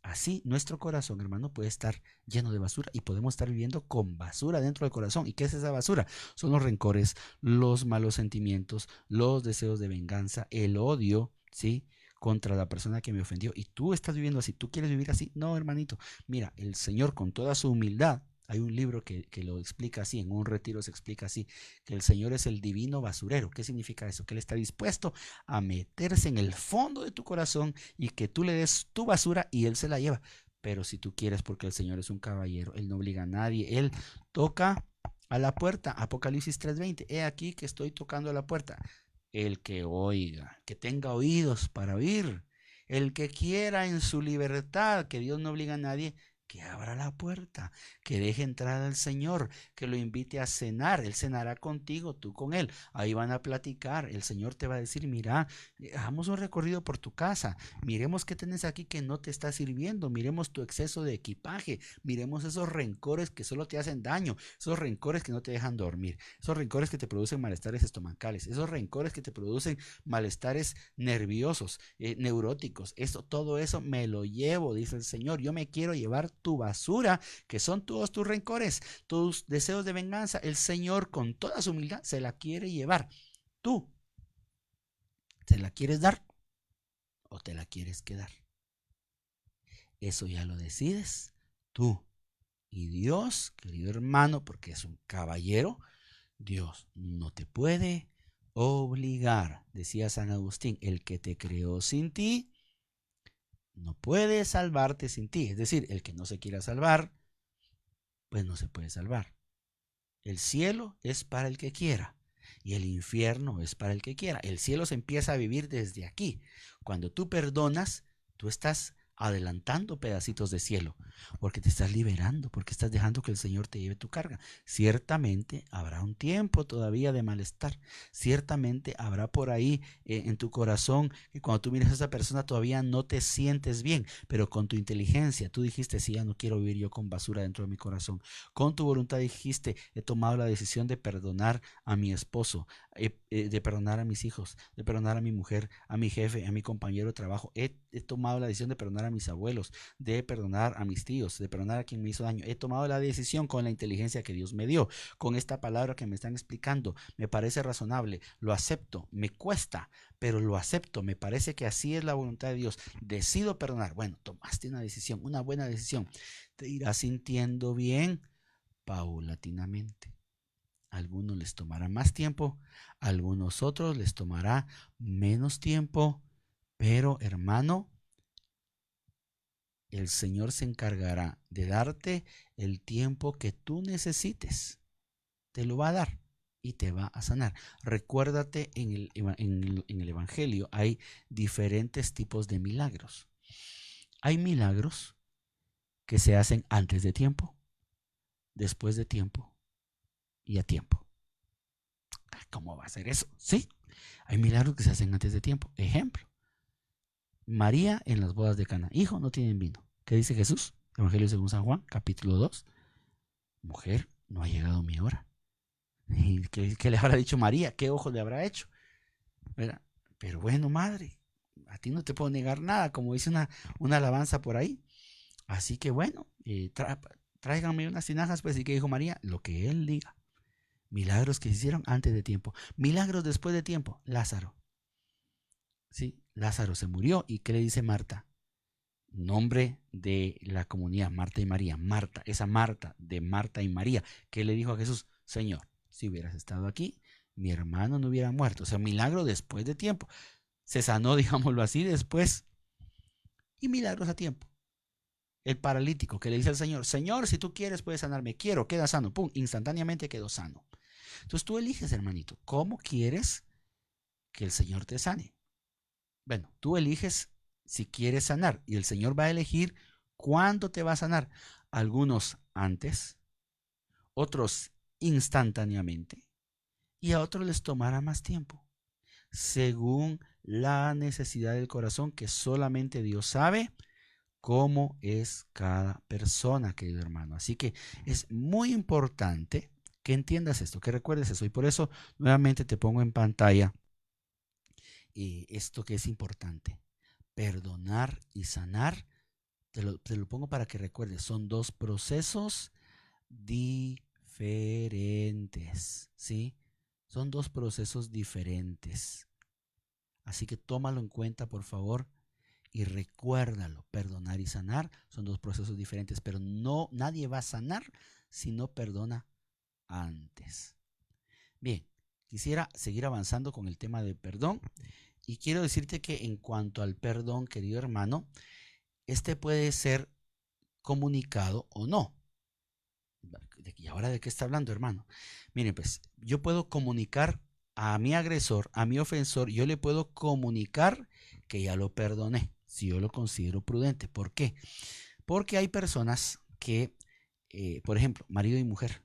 Así nuestro corazón, hermano, puede estar lleno de basura y podemos estar viviendo con basura dentro del corazón. ¿Y qué es esa basura? Son los rencores, los malos sentimientos, los deseos de venganza, el odio, ¿sí? Contra la persona que me ofendió. Y tú estás viviendo así, ¿tú quieres vivir así? No, hermanito. Mira, el Señor con toda su humildad, hay un libro que lo explica así, en un retiro se explica así, que el Señor es el divino basurero. ¿Qué significa eso? Que Él está dispuesto a meterse en el fondo de tu corazón y que tú le des tu basura y Él se la lleva. Pero si tú quieres, porque el Señor es un caballero, Él no obliga a nadie, Él toca a la puerta. Apocalipsis 3:20, he aquí que estoy tocando a la puerta. El que oiga, que tenga oídos para oír, el que quiera en su libertad, que Dios no obliga a nadie, que abra la puerta, que deje entrar al Señor, que lo invite a cenar. Él cenará contigo, tú con Él. Ahí van a platicar. El Señor te va a decir, mira, hagamos un recorrido por tu casa. Miremos qué tienes aquí que no te está sirviendo. Miremos tu exceso de equipaje. Miremos esos rencores que solo te hacen daño. Esos rencores que no te dejan dormir. Esos rencores que te producen malestares estomacales. Esos rencores que te producen malestares nerviosos, neuróticos. Todo eso me lo llevo, dice el Señor. Yo me quiero llevar tu basura, que son todos tus rencores, tus deseos de venganza. El Señor con toda su humildad se la quiere llevar. Tú, ¿te la quieres dar o te la quieres quedar? Eso ya lo decides tú. Y Dios, querido hermano, porque es un caballero, Dios no te puede obligar. Decía San Agustín, el que te creó sin ti, no puede salvarte sin ti. Es decir, el que no se quiera salvar, pues no se puede salvar. El cielo es para el que quiera y el infierno es para el que quiera. El cielo se empieza a vivir desde aquí. Cuando tú perdonas, tú estás adelantando pedacitos de cielo, porque te estás liberando, porque estás dejando que el Señor te lleve tu carga. Ciertamente habrá un tiempo todavía de malestar, ciertamente habrá por ahí en tu corazón que cuando tú miras a esa persona todavía no te sientes bien, pero con tu inteligencia tú dijiste, sí, ya no quiero vivir yo con basura dentro de mi corazón. Con tu voluntad dijiste, he tomado la decisión de perdonar a mi esposo, de perdonar a mis hijos, de perdonar a mi mujer, a mi jefe, a mi compañero de trabajo. He tomado la decisión de perdonar a a mis abuelos, de perdonar a mis tíos, de perdonar a quien me hizo daño. He tomado la decisión con la inteligencia que Dios me dio, con esta palabra que me están explicando. Me parece razonable, lo acepto, me cuesta, pero lo acepto. Me parece que así es la voluntad de Dios. Decido perdonar. Bueno, tomaste una decisión, una buena decisión. Te irás sintiendo bien paulatinamente. A algunos les tomará más tiempo, a algunos otros les tomará menos tiempo, pero hermano, el Señor se encargará de darte el tiempo que tú necesites. Te lo va a dar y te va a sanar. Recuérdate, en el Evangelio hay diferentes tipos de milagros. Hay milagros que se hacen antes de tiempo, después de tiempo y a tiempo. ¿Cómo va a ser eso? Sí, hay milagros que se hacen antes de tiempo. Ejemplo, María en las bodas de Cana. Hijo, no tienen vino. ¿Qué dice Jesús? Evangelio según San Juan, capítulo 2. Mujer, no ha llegado mi hora. ¿Y qué le habrá dicho María? ¿Qué ojo le habrá hecho? ¿Verdad? Pero bueno, madre, a ti no te puedo negar nada, como dice una alabanza por ahí. Así que bueno, tráiganme unas tinajas, pues. ¿Y qué dijo María? Lo que él diga. Milagros que se hicieron antes de tiempo. Milagros después de tiempo. Lázaro. Sí, Lázaro se murió. ¿Y qué le dice Marta? Nombre de la comunidad, Marta y María. Marta, esa Marta de Marta y María. ¿Qué le dijo a Jesús? Señor, si hubieras estado aquí, mi hermano no hubiera muerto. O sea, milagro después de tiempo. Se sanó, digámoslo así, después. Y milagros a tiempo. El paralítico que le dice al Señor, Señor, si tú quieres puedes sanarme. Quiero, queda sano. Pum, instantáneamente quedó sano. Entonces tú eliges, hermanito, ¿cómo quieres que el Señor te sane? Bueno, tú eliges si quieres sanar y el Señor va a elegir cuándo te va a sanar. Algunos antes, otros instantáneamente y a otros les tomará más tiempo, según la necesidad del corazón, que solamente Dios sabe cómo es cada persona, querido hermano. Así que es muy importante que entiendas esto, que recuerdes eso. Y por eso nuevamente te pongo en pantalla esto que es importante. Perdonar y sanar, te lo pongo para que recuerdes, son dos procesos diferentes, ¿sí? Son dos procesos diferentes. Así que tómalo en cuenta, por favor, y recuérdalo. Perdonar y sanar son dos procesos diferentes, pero nadie va a sanar si no perdona antes. Bien, quisiera seguir avanzando con el tema del perdón y quiero decirte que en cuanto al perdón, querido hermano, este puede ser comunicado o no. ¿Y ahora de qué está hablando, hermano? Miren, pues yo puedo comunicar a mi agresor, a mi ofensor, yo le puedo comunicar que ya lo perdoné, si yo lo considero prudente. ¿Por qué? Porque hay personas que, por ejemplo, marido y mujer,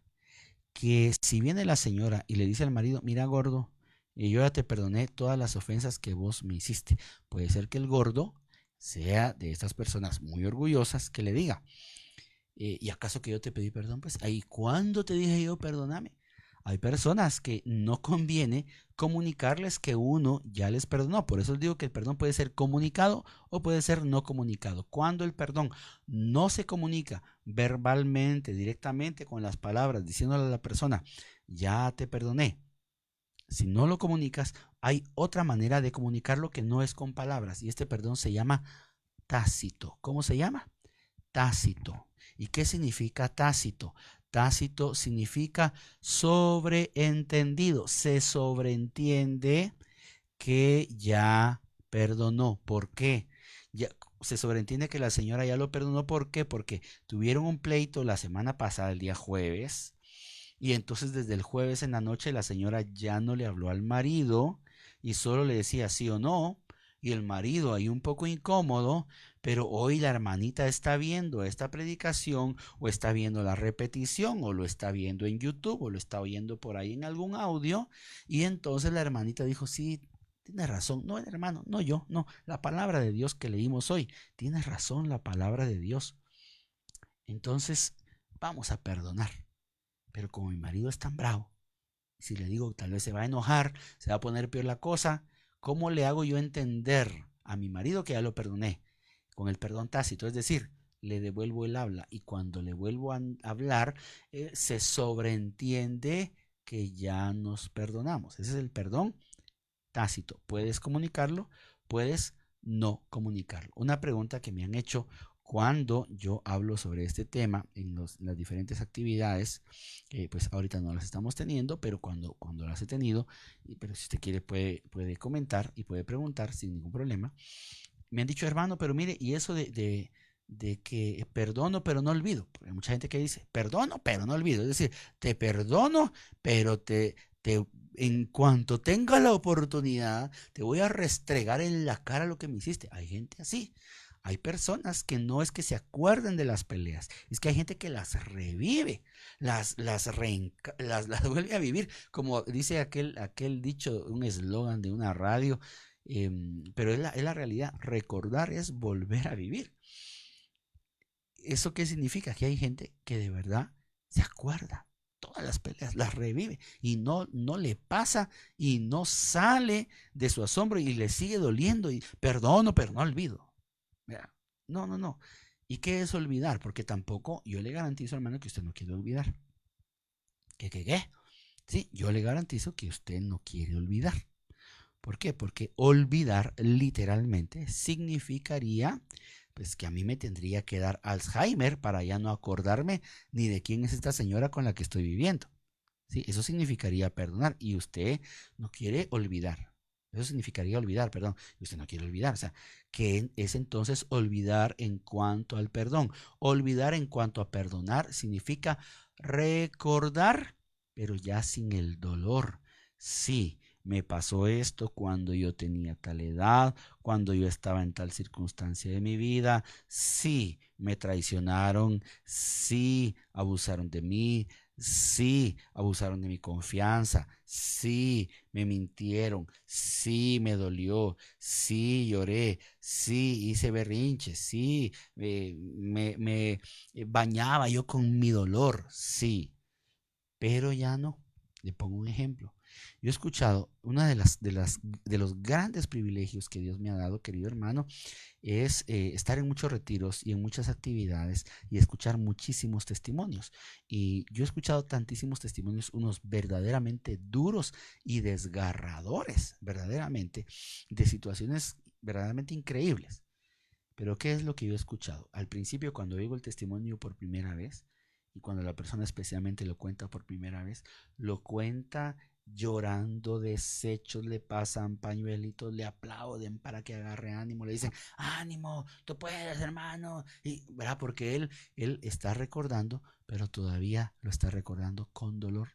que si viene la señora y le dice al marido, mira gordo, yo ya te perdoné todas las ofensas que vos me hiciste. Puede ser que el gordo sea de estas personas muy orgullosas que le diga, ¿y acaso que yo te pedí perdón? Pues ahí, ¿cuándo te dije yo perdóname? Hay personas que no conviene comunicarles que uno ya les perdonó. Por eso les digo que el perdón puede ser comunicado o puede ser no comunicado. Cuando el perdón no se comunica verbalmente, directamente con las palabras, diciéndole a la persona, ya te perdoné. Si no lo comunicas, hay otra manera de comunicarlo que no es con palabras. Y este perdón se llama tácito. ¿Cómo se llama? Tácito. ¿Y qué significa tácito? Tácito significa sobreentendido. Se sobreentiende que ya perdonó. ¿Por qué? Ya, se sobreentiende que la señora ya lo perdonó. ¿Por qué? Porque tuvieron un pleito la semana pasada, el día jueves. Y entonces desde el jueves en la noche la señora ya no le habló al marido y solo le decía sí o no. Y el marido ahí un poco incómodo, pero hoy la hermanita está viendo esta predicación o está viendo la repetición o lo está viendo en YouTube o lo está oyendo por ahí en algún audio. Y entonces la hermanita dijo, sí, tienes razón. No, el hermano, no yo, no. La palabra de Dios que leímos hoy. Tienes razón, la palabra de Dios. Entonces, vamos a perdonar. Pero como mi marido es tan bravo, si le digo tal vez se va a enojar, se va a poner peor la cosa, ¿cómo le hago yo entender a mi marido que ya lo perdoné? con el perdón tácito, es decir, le devuelvo el habla y cuando le vuelvo a hablar se sobreentiende que ya nos perdonamos. Ese es el perdón tácito. Puedes comunicarlo, puedes no comunicarlo. Una pregunta que me han hecho cuando yo hablo sobre este tema en las diferentes actividades, pues ahorita no las estamos teniendo, pero cuando las he tenido, pero si usted quiere puede comentar y puede preguntar sin ningún problema. Me han dicho, hermano, pero mire, y eso de que perdono pero no olvido. Porque hay mucha gente que dice, perdono pero no olvido. Es decir, te perdono, pero en cuanto tenga la oportunidad, te voy a restregar en la cara lo que me hiciste. Hay gente así. Hay personas que no es que se acuerden de las peleas, es que hay gente que las revive, las vuelve a vivir, como dice aquel dicho, un eslogan de una radio, pero es la realidad. Recordar es volver a vivir. ¿Eso qué significa? Que hay gente que de verdad se acuerda todas las peleas, las revive y no le pasa y no sale de su asombro y le sigue doliendo y perdono, pero no olvido. No, no, no. ¿Y qué es olvidar? Porque tampoco yo le garantizo, hermano, que usted no quiere olvidar. ¿Qué? Sí, yo le garantizo que usted no quiere olvidar. ¿Por qué? Porque olvidar literalmente significaría pues que a mí me tendría que dar Alzheimer para ya no acordarme ni de quién es esta señora con la que estoy viviendo. ¿Sí? Eso significaría perdonar y usted no quiere olvidar. Eso significaría olvidar, perdón. Y usted no quiere olvidar. O sea, ¿qué es entonces olvidar en cuanto al perdón? Olvidar en cuanto a perdonar significa recordar, pero ya sin el dolor. Sí, me pasó esto cuando yo tenía tal edad, cuando yo estaba en tal circunstancia de mi vida. Sí, me traicionaron. Sí, abusaron de mí. Sí, abusaron de mi confianza. Sí, me mintieron. Sí, me dolió. Sí, lloré. Sí, hice berrinches. Sí, me bañaba yo con mi dolor. Sí, pero ya no. Le pongo un ejemplo. Yo he escuchado una de los grandes privilegios que Dios me ha dado, querido hermano, es estar en muchos retiros y en muchas actividades y escuchar muchísimos testimonios. Y yo he escuchado tantísimos testimonios, unos verdaderamente duros y desgarradores, verdaderamente, de situaciones verdaderamente increíbles. Pero ¿qué es lo que yo he escuchado? Al principio, cuando oigo el testimonio por primera vez, y cuando la persona especialmente lo cuenta por primera vez, lo cuenta llorando, deshechos, le pasan pañuelitos, le aplauden para que agarre ánimo, le dicen, ánimo, tú puedes, hermano, y, ¿verdad? Porque él está recordando, pero todavía lo está recordando con dolor.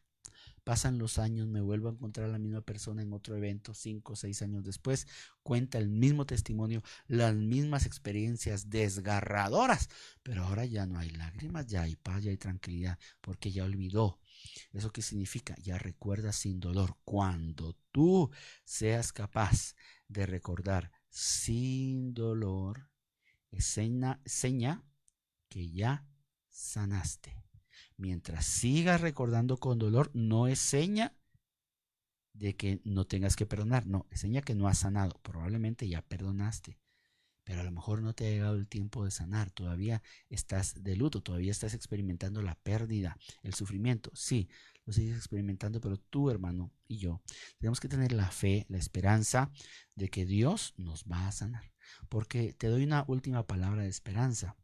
Pasan los años, me vuelvo a encontrar a la misma persona en otro evento, 5 o 6 años después, cuenta el mismo testimonio, las mismas experiencias desgarradoras, pero ahora ya no hay lágrimas, ya hay paz, ya hay tranquilidad, porque ya olvidó. ¿Eso qué significa? Ya recuerda sin dolor. Cuando tú seas capaz de recordar sin dolor, es seña que ya sanaste. Mientras sigas recordando con dolor, no es seña de que no tengas que perdonar, no, es seña que no has sanado. Probablemente ya perdonaste, pero a lo mejor no te ha llegado el tiempo de sanar, todavía estás de luto, todavía estás experimentando la pérdida, el sufrimiento. Sí, lo sigues experimentando, pero tú, hermano, y yo tenemos que tener la fe, la esperanza de que Dios nos va a sanar. Porque te doy una última palabra de esperanza.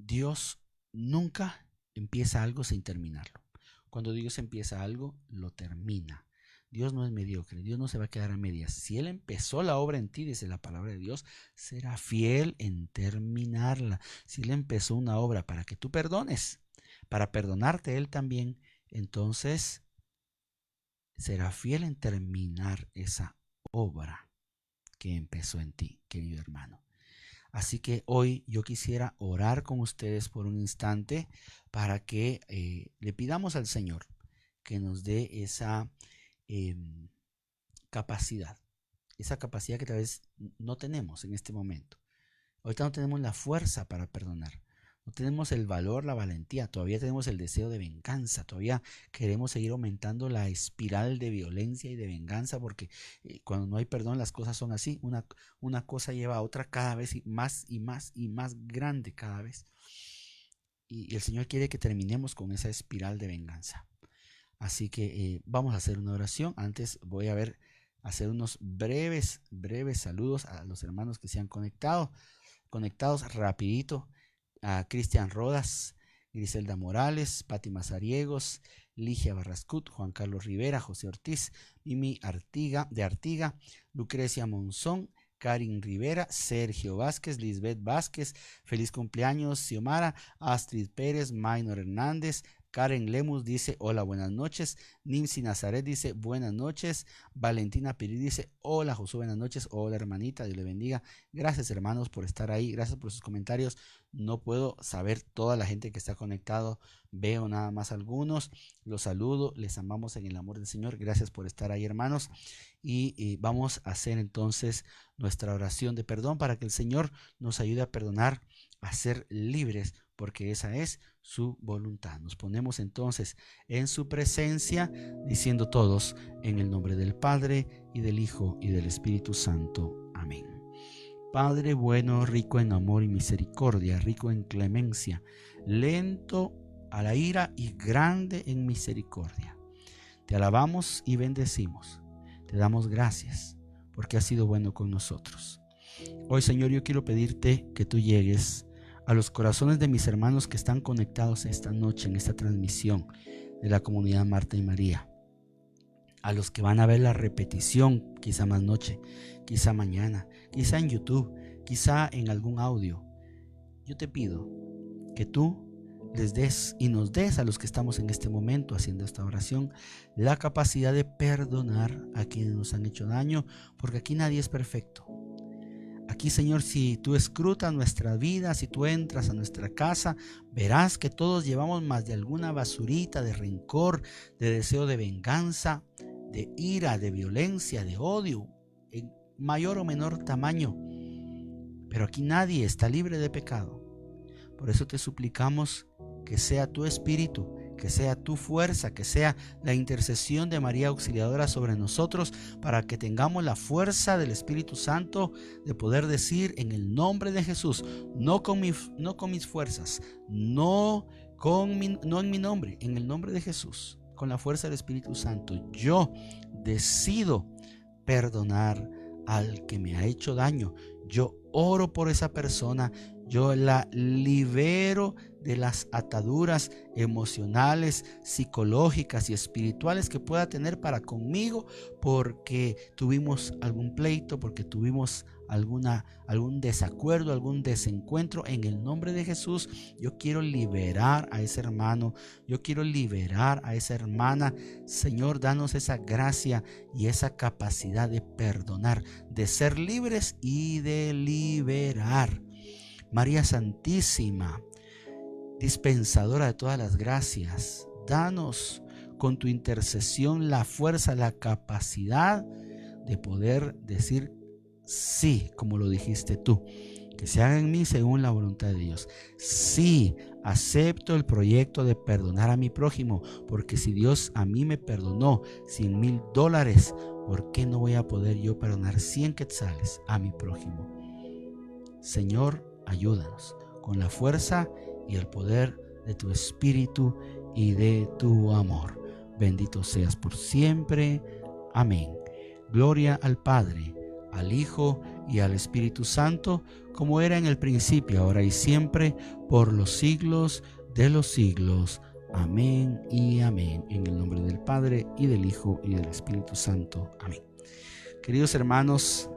Dios nunca empieza algo sin terminarlo. Cuando Dios empieza algo, lo termina. Dios no es mediocre, Dios no se va a quedar a medias. Si Él empezó la obra en ti, dice la palabra de Dios, será fiel en terminarla. Si Él empezó una obra para que tú perdones, para perdonarte Él también, entonces será fiel en terminar esa obra que empezó en ti, querido hermano. Así que hoy yo quisiera orar con ustedes por un instante para que le pidamos al Señor que nos dé esa eh, esa capacidad que tal vez no tenemos en este momento. Ahorita no tenemos la fuerza para perdonar, no tenemos el valor, la valentía, todavía tenemos el deseo de venganza, todavía queremos seguir aumentando la espiral de violencia y de venganza, porque cuando no hay perdón las cosas son así, una cosa lleva a otra cada vez más y más y más grande cada vez. Y el Señor quiere que terminemos con esa espiral de venganza. Así que vamos a hacer una oración. Antes voy a hacer unos breves saludos a los hermanos que se han conectados rapidito. A Cristian Rodas, Griselda Morales, Pati Mazariegos, Ligia Barrascut, Juan Carlos Rivera, José Ortiz, Mimi de Artiga, Lucrecia Monzón, Karin Rivera, Sergio Vázquez, Lisbeth Vázquez, feliz cumpleaños Xiomara, Astrid Pérez, Maynor Hernández, Karen Lemus dice hola, buenas noches. Nimsi Nazaret dice buenas noches. Valentina Piri dice hola Josué, buenas noches. Hola hermanita, Dios le bendiga. Gracias hermanos por estar ahí, gracias por sus comentarios. No puedo saber toda la gente que está conectado, veo nada más algunos. Los saludo, les amamos en el amor del Señor. Gracias por estar ahí hermanos. Y vamos a hacer entonces nuestra oración de perdón para que el Señor nos ayude a perdonar, a ser libres, porque esa es su voluntad. Nos ponemos entonces en su presencia, diciendo todos, en el nombre del Padre, y del Hijo, y del Espíritu Santo. Amén. Padre bueno, rico en amor y misericordia, rico en clemencia, lento a la ira y grande en misericordia. Te alabamos y bendecimos. Te damos gracias, porque has sido bueno con nosotros. Hoy, Señor, yo quiero pedirte que tú llegues a los corazones de mis hermanos que están conectados esta noche en esta transmisión de la comunidad Marta y María, a los que van a ver la repetición, quizá más noche, quizá mañana, quizá en YouTube, quizá en algún audio. Yo te pido que tú les des y nos des a los que estamos en este momento haciendo esta oración la capacidad de perdonar a quienes nos han hecho daño, porque aquí nadie es perfecto. Aquí, Señor, si tú escrutas nuestra vida, si tú entras a nuestra casa, verás que todos llevamos más de alguna basurita de rencor, de deseo de venganza, de ira, de violencia, de odio, en mayor o menor tamaño. Pero aquí nadie está libre de pecado. Por eso te suplicamos que sea tu espíritu, que sea tu fuerza, que sea la intercesión de María Auxiliadora sobre nosotros, para que tengamos la fuerza del Espíritu Santo de poder decir en el nombre de Jesús, no con mis fuerzas, no en mi nombre, en el nombre de Jesús, con la fuerza del Espíritu Santo, yo decido perdonar al que me ha hecho daño. Yo oro por esa persona, yo la libero de las ataduras emocionales, psicológicas y espirituales que pueda tener para conmigo, porque tuvimos algún pleito, porque tuvimos algún desacuerdo, algún desencuentro. En el nombre de Jesús, yo quiero liberar a ese hermano, yo quiero liberar a esa hermana. Señor, danos esa gracia y esa capacidad de perdonar, de ser libres y de liberar. María Santísima, dispensadora de todas las gracias, danos con tu intercesión la fuerza, la capacidad de poder decir sí, como lo dijiste tú, que se haga en mí según la voluntad de Dios. Sí, acepto el proyecto de perdonar a mi prójimo, porque si Dios a mí me perdonó $100,000, ¿por qué no voy a poder yo perdonar 100 quetzales a mi prójimo? Señor, ayúdanos con la fuerza y el poder de tu Espíritu y de tu amor. Bendito seas por siempre. Amén. Gloria al Padre, al Hijo y al Espíritu Santo, como era en el principio, ahora y siempre, por los siglos de los siglos. Amén y amén. En el nombre del Padre, y del Hijo, y del Espíritu Santo. Amén. Queridos hermanos,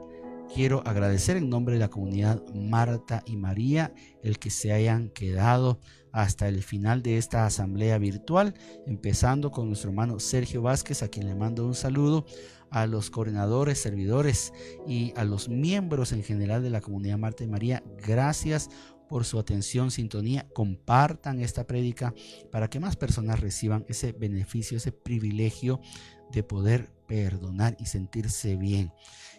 quiero agradecer en nombre de la comunidad Marta y María el que se hayan quedado hasta el final de esta asamblea virtual, empezando con nuestro hermano Sergio Vázquez, a quien le mando un saludo, a los coordinadores, servidores y a los miembros en general de la comunidad Marta y María. Gracias por su atención, sintonía. Compartan esta prédica para que más personas reciban ese beneficio, ese privilegio de poder perdonar y sentirse bien.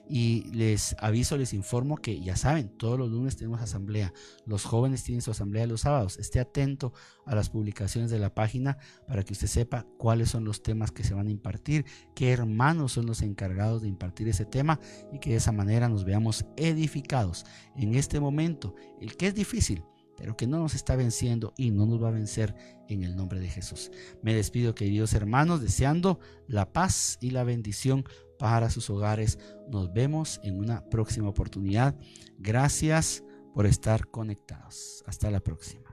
Y les aviso, les informo que ya saben, todos los lunes tenemos asamblea. Los jóvenes tienen su asamblea los sábados. Esté atento a las publicaciones de la página para que usted sepa cuáles son los temas que se van a impartir, qué hermanos son los encargados de impartir ese tema, y que de esa manera nos veamos edificados en este momento, el que es difícil, pero que no nos está venciendo y no nos va a vencer, en el nombre de Jesús. Me despido, queridos hermanos, deseando la paz y la bendición para sus hogares. Nos vemos en una próxima oportunidad. Gracias por estar conectados. Hasta la próxima.